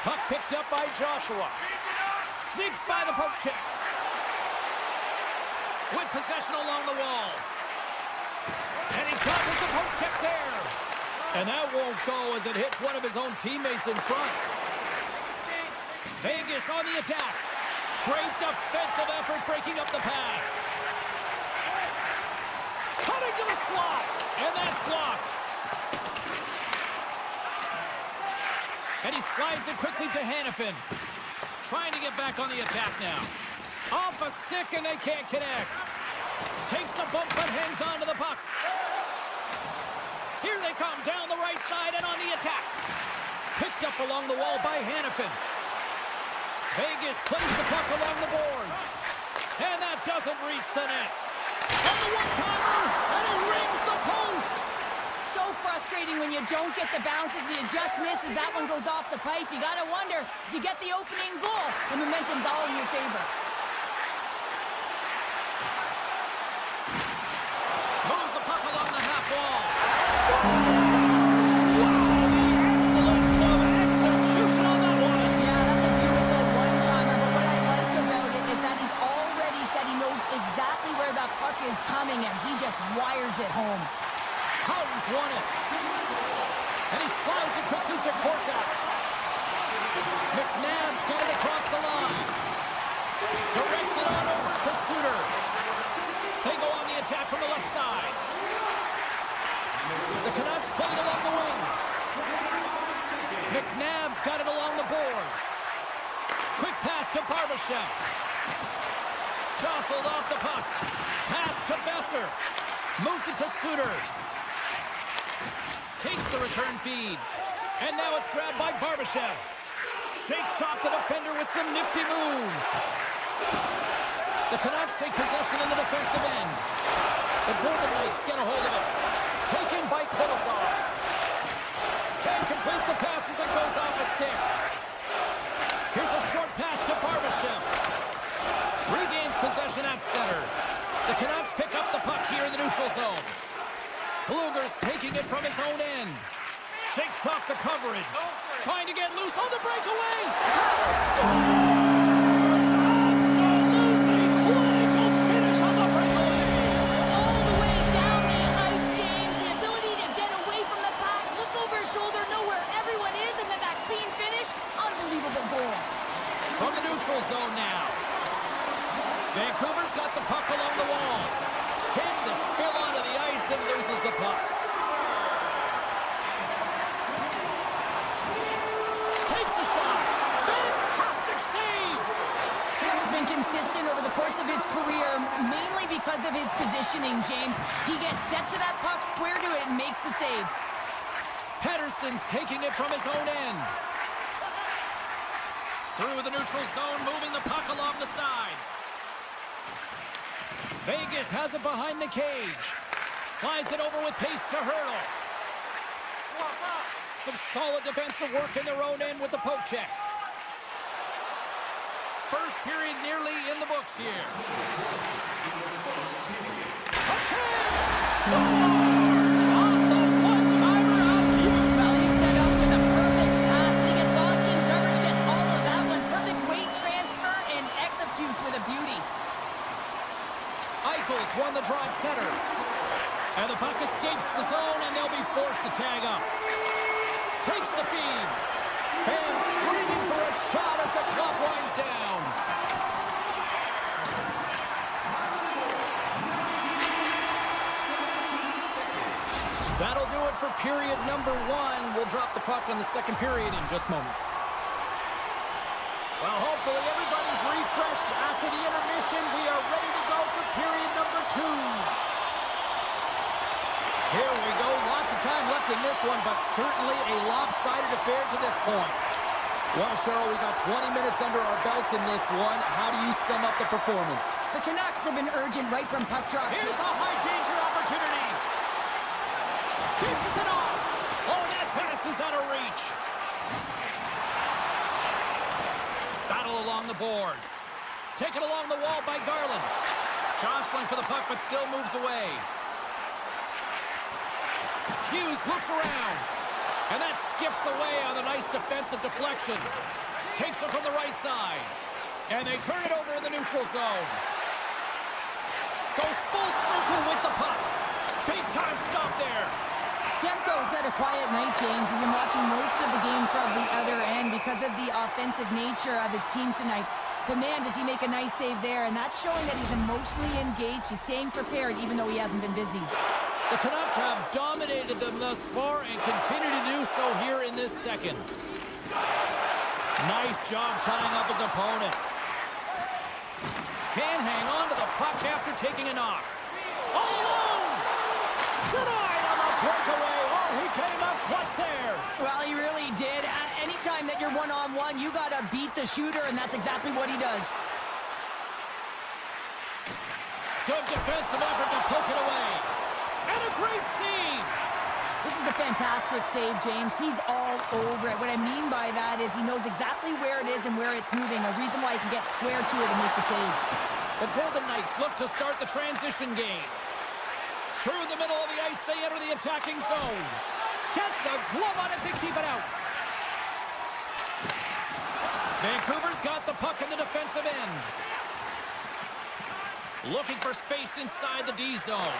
S3: Puck picked up by Joshua. Sneaks by the poke check. With possession along the wall. And he covers the poke check there. And that won't go as it hits one of his own teammates in front. Vegas on the attack. Great defensive effort breaking up the pass. Cutting to the slot. And that's blocked. And he slides it quickly to Hanifin. Trying to get back on the attack now. Off a stick and they can't connect. Takes a bump but hangs on to the puck. Here they come down the right side and on the attack. Picked up along the wall by Hanifin. Vegas plays the puck along the boards. And that doesn't reach the net. And the one-timer, and it rings the post.
S2: So frustrating when you don't get the bounces and you just miss as that one goes off the pipe. You gotta wonder, if you get the opening goal, the momentum's all in your favor.
S3: Moves the puck along the half wall. Scores! Wow, the excellence of execution on that one.
S2: Yeah, that's a beautiful one-timer, but what I like about it is that he's already said he knows exactly where that puck is coming and he just wires it home.
S3: Howden's won it. And he slides it quickly to Korczak. McNabb's got it across the line. Directs it on over to Suter. They go on the attack from the left side. The Canucks played along the wing. McNabb's got it along the boards. Quick pass to Barbashev. Jostled off the puck. Pass to Besser. Moves it to Suter. Takes the return feed. And now it's grabbed by Barbashev. Shakes off the defender with some nifty moves. The Canucks take possession in the defensive end. The Golden Knights get a hold of it. Taken by Kolosov. Can't complete the pass as it goes off the stick. Here's a short pass to Barbashev. Regains possession at center. The Canucks pick up the puck here in the neutral zone. Bluger's taking it from his own end. Shakes off the coverage. Trying to get loose on the breakaway. Scores! Absolutely clinical finish on the breakaway.
S2: All the way down the ice, James. The ability to get away from the puck, look over his shoulder, know where everyone is, and then that clean finish. Unbelievable goal.
S3: From the neutral zone now. Vancouver's got the puck along the wall. Chance to spill onto the ice and loses the puck. Takes a shot. Fantastic save.
S2: He's been consistent over the course of his career, mainly because of his positioning, James. He gets set to that puck, square to it, and makes the save.
S3: Pedersen's taking it from his own end. Through the neutral zone, moving the puck along the side. Vegas has it behind the cage. Slides it over with pace to Hurdle. Some solid defensive work in their own end with the poke check. First period nearly in the books here. A chance! Scores! Off the one-timer up here.
S2: Well, he's set up with a perfect pass, but he gets lost in coverage, gets all of that one. Perfect weight transfer and executes with a beauty.
S3: Eichel's won the draw at center. And the puck escapes the zone, and they'll be forced to tag up. Takes the feed. Fans screaming for a shot as the clock winds down. That'll do it for period number 1. We'll drop the puck on the second period in just moments. Well, hopefully everybody's refreshed after the intermission. We are ready to go for period number 2. Here we go. Lots of time left in this one, but certainly a lopsided affair to this point. Well, Cheryl, we got 20 minutes under our belts in this one. How do you sum up the performance?
S2: The Canucks have been urgent right from puck drop.
S1: Here's a high-danger opportunity. Dishes it off. Oh, that pass is out of reach.
S3: Battle along the boards. Taken along the wall by Garland. Jostling for the puck, but still moves away. Hughes looks around. And that skips away on a nice defensive deflection. Takes it from the right side. And they turn it over in the neutral zone. Goes full circle with the puck. Big time stop there.
S2: Demko's had a quiet night, James. He's been watching most of the game from the other end because of the offensive nature of his team tonight. But man, does he make a nice save there. And that's showing that he's emotionally engaged. He's staying prepared even though he hasn't been busy.
S3: The Canucks have dominated them thus far and continue to do so here in this second. Nice job tying up his opponent. Can't hang on to the puck after taking a knock. All alone!
S1: Denied on the breakaway. Oh, he came up clutch there.
S2: Well, he really did. Anytime that you're one-on-one, you got to beat the shooter, and that's exactly what he does.
S3: Good defensive effort to poke it away.
S1: And a great save.
S2: This is a fantastic save, James. He's all over it. What I mean by that is he knows exactly where it is and where it's moving, a reason why he can get square to it and make the save.
S3: The Golden Knights look to start the transition game. Through the middle of the ice, they enter the attacking zone. Gets a glove on it to keep it out. Vancouver's got the puck in the defensive end. Looking for space inside the D zone.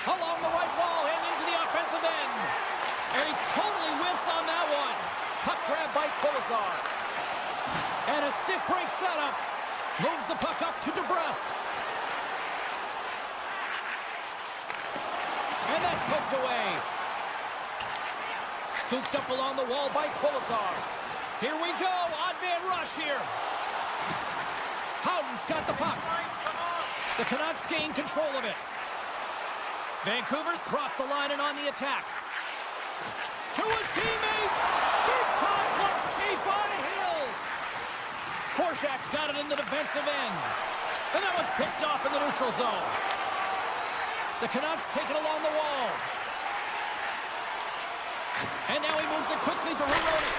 S3: Along the right wall and into the offensive end. And he totally whiffs on that one. Puck grab by Kolesar. And a stick break setup. Moves the puck up to DeBrusque. And that's poked away. Scooped up along the wall by Kolesar. Here we go. Odd man rush here. Howden's got the puck. The Canucks gain control of it. Vancouver's crossed the line and on the attack. To his teammate. Big time glove save by Hill. Korshak's got it in the defensive end. And that one's picked off in the neutral zone. The Canucks take it along the wall. And now he moves it quickly to Hironi.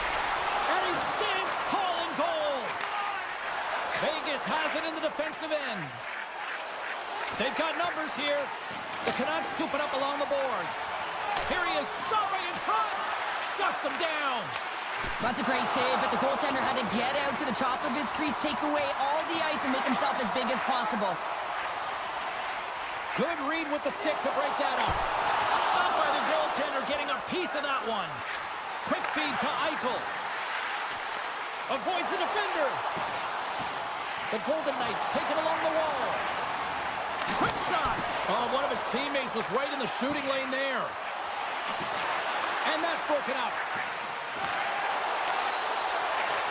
S3: And he stands tall in goal. Vegas has it in the defensive end. They've got numbers here. The Canucks scoop it up along the boards. Here he is, shot right in front. Shuts him down.
S2: That's a great save, but the goaltender had to get out to the top of his crease, take away all the ice, and make himself as big as possible.
S3: Good read with the stick to break that up. Stopped by the goaltender, getting a piece of that one. Quick feed to Eichel. Avoids the defender. The Golden Knights take it along the wall. Quick shot. Oh, one of his teammates was right in the shooting lane there. And that's broken up.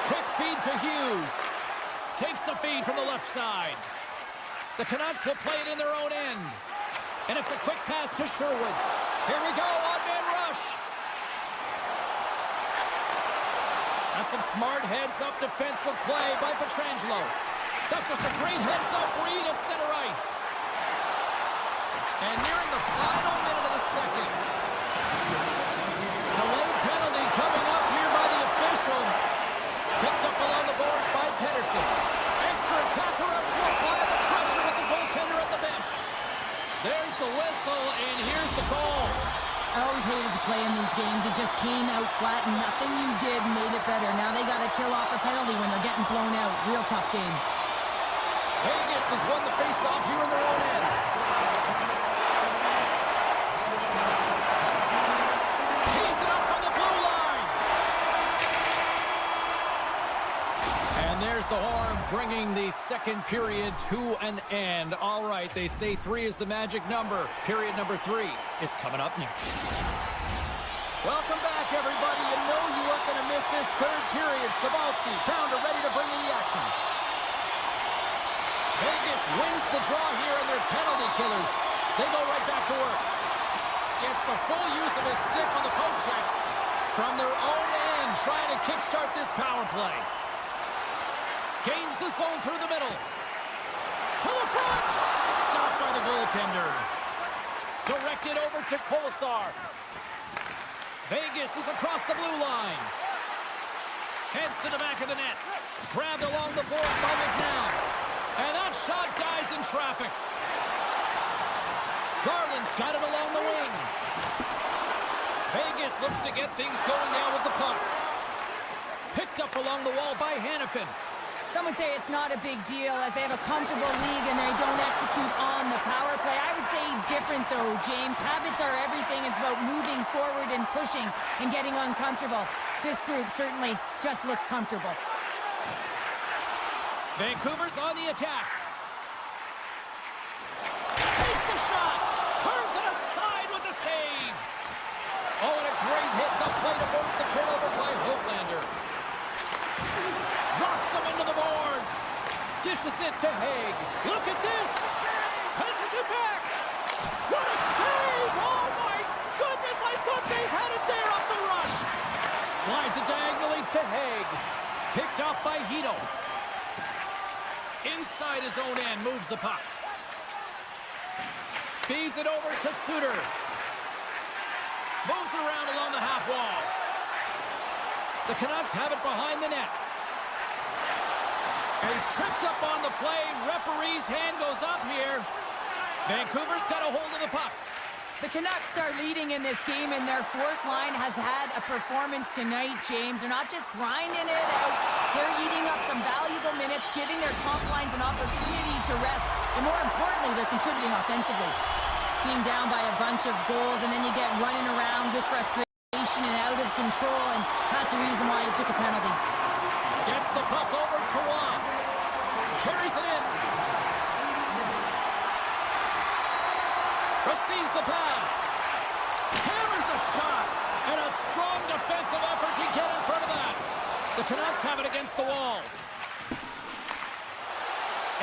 S3: Quick feed to Hughes. Takes the feed from the left side. The Canucks will play it in their own end. And it's a quick pass to Sherwood. Here we go, odd man rush. That's some smart heads-up defensive play by Pietrangelo. That's just a great heads-up read at center ice. And nearing the final minute of the second. Delayed penalty coming up here by the official. Picked up along the boards by Pettersson. Extra attacker up to apply the pressure with the goaltender at the bench. There's the whistle, and here's the call.
S2: I always hated to play in these games. It just came out flat, and nothing you did made it better. Now they got to kill off a penalty when they're getting blown out. Real tough game.
S3: Vegas has won the face-off here in their own end. Tees it up from the blue line. And there's the horn, bringing the second period to an end. All right, they say 3 is the magic number. Period number 3 is coming up next. Welcome back, everybody. You know you weren't going to miss this third period. Sabalski, Pounder ready to bring in the action. Vegas wins the draw here, and their penalty killers They go right back to work. Gets the full use of his stick on the poke check. From their own end, trying to kickstart this power play. Gains the zone through the middle. To the front. Stopped by the goaltender. Directed over to Kolesar. Vegas is across the blue line. Heads to the back of the net. Grabbed along the board by McNabb. And that shot dies in traffic. Garland's got it along the wing. Vegas looks to get things going now with the puck. Picked up along the wall by Hannafin.
S2: Some would say it's not a big deal as they have a comfortable league and they don't execute on the power play. I would say different though, James. Habits are everything. It's about moving forward and pushing and getting uncomfortable. This group certainly just looks comfortable.
S3: Vancouver's on the attack. Takes the shot. Turns it aside with the save. Oh, and a great hits up play to force the turnover by Hoglander. Rocks him into the boards. Dishes it to Haig. Look at this. Passes it back. What a save. Oh, my goodness. I thought they had it there up the rush. Slides it diagonally to Haig. Picked up by Hito. Inside his own end, moves the puck. Feeds it over to Suter. Moves it around along the half wall. The Canucks have it behind the net. And he's tripped up on the play. Referee's hand goes up here. Vancouver's got a hold of the puck.
S2: The Canucks are leading in this game, and their fourth line has had a performance tonight, James. They're not just grinding it out. They're eating up some valuable minutes, giving their top lines an opportunity to rest. And more importantly, they're contributing offensively. Being down by a bunch of goals, and then you get running around with frustration and out of control, and that's the reason why you took a penalty.
S3: Gets the puck over to Rob. Carries it in. Receives the pass. Hammers a shot. And a strong defensive effort to get in front of that. The Canucks have it against the wall.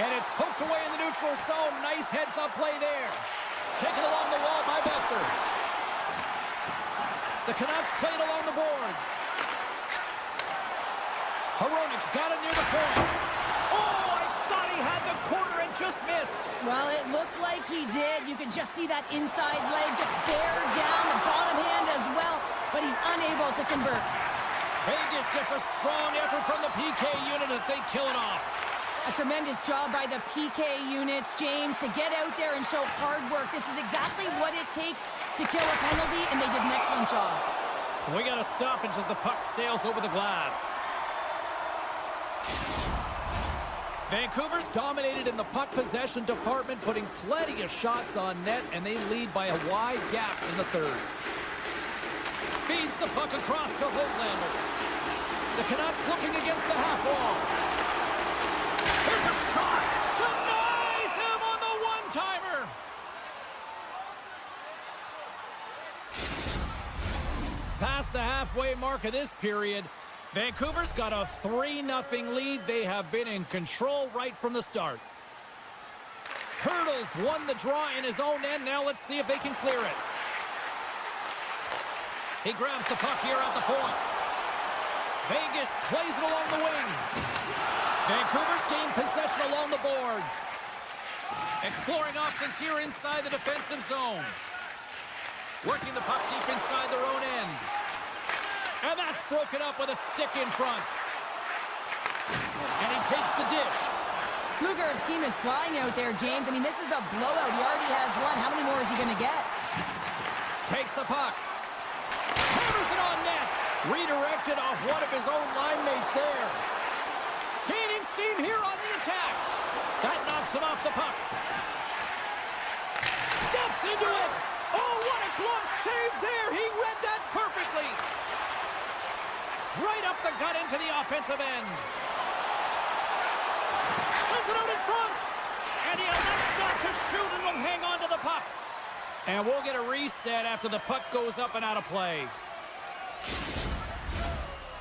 S3: And it's poked away in the neutral zone. Nice heads-up play there. Taken along the wall by Besser. The Canucks played along the boards. Hronik's got it near the point. Oh, I thought he had the corner and just missed.
S2: Well, it looked like he did. You could just see that inside leg just bear down, the bottom hand as well, but he's unable to convert.
S3: Vegas gets a strong effort from the PK unit as they kill it off.
S2: A tremendous job by the PK units, James, to get out there and show hard work. This is exactly what it takes to kill a penalty, and they did an excellent job.
S3: We got to stop as the puck sails over the glass. Vancouver's dominated in the puck possession department, putting plenty of shots on net, and they lead by a wide gap in the third. Feeds the puck across to Hoglander. The Canucks looking against the half wall. Here's a shot. Denies him on the one-timer. Past the halfway mark of this period, Vancouver's got a 3-0 lead. They have been in control right from the start. Hurdles won the draw in his own end. Now let's see if they can clear it. He grabs the puck here at the point. Vegas plays it along the wing. Vancouver's gained possession along the boards. Exploring options here inside the defensive zone. Working the puck deep inside their own end. And that's broken up with a stick in front. And he takes the dish.
S2: Lugar's team is flying out there, James. I mean, this is a blowout. He already has one. How many more is he going to get?
S3: Takes the puck. Hammers it on net. Redirected off one of his own line mates there. Gaining steam here on the attack. That knocks him off the puck. Steps into it. Oh, what a glove save there. He read that perfectly. Right up the gut into the offensive end. Sends it out in front. And he elects not to shoot and will hang on to the puck. And we'll get a reset after the puck goes up and out of play.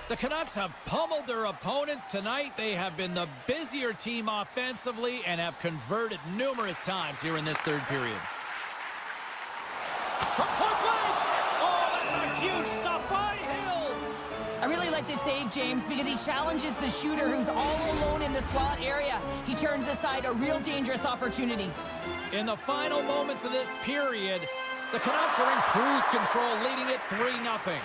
S3: The Canucks have pummeled their opponents tonight. They have been the busier team offensively and have converted numerous times here in this third period. From point blank. Oh, that's a huge stop by Hill.
S2: I really like this save, James, because he challenges the shooter who's all alone in the slot area. He turns aside a real dangerous opportunity.
S3: In the final moments of this period, the Canucks are in cruise control, leading it 3-0.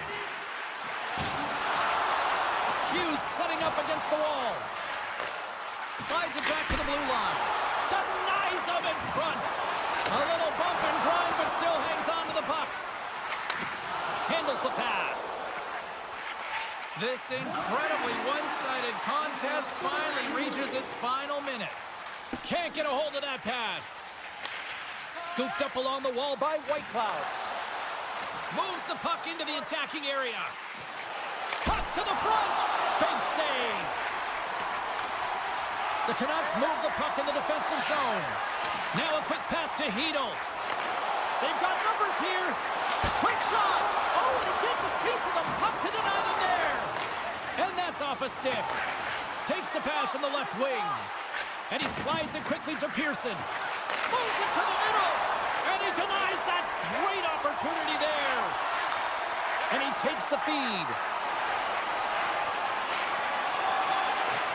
S3: Hughes setting up against the wall. Slides it back to the blue line. Denies him in front. A little bump and grind, but still hangs on to the puck. Handles the pass. This incredibly one-sided contest finally reaches its final minute. Can't get a hold of that pass. Scooped up along the wall by Whitecloud. Moves the puck into the attacking area. Cuts to the front. Big save. The Canucks move the puck in the defensive zone. Now a quick pass to Hedl. They've got numbers here. Quick shot. Oh, and he gets a piece of the puck to deny them there. And that's off a stick. Takes the pass from the left wing. And he slides it quickly to Pearson. Moves it to the middle. And he denies that great opportunity there. And he takes the feed.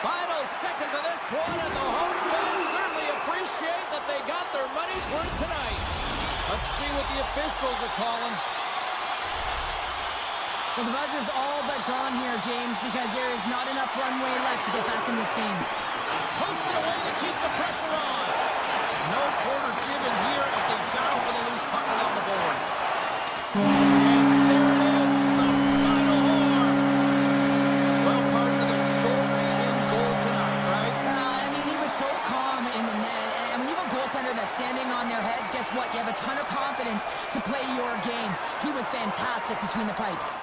S3: Final seconds of this one, and the home fans certainly appreciate that they got their money's worth tonight. Let's see what the officials are calling.
S2: Well, the buzzer's all but gone here, James, because there is not enough runway left to get back in this game.
S3: Pokes it away to keep the pressure on. No quarter given here as they battle for the loose puck along the boards. And there it is, the final horn. Well, part of the story in goal tonight, right?
S2: I mean, he was so calm in the net. And when you have a goaltender that's standing on their heads, guess what? You have a ton of confidence to play your game. He was fantastic between the pipes.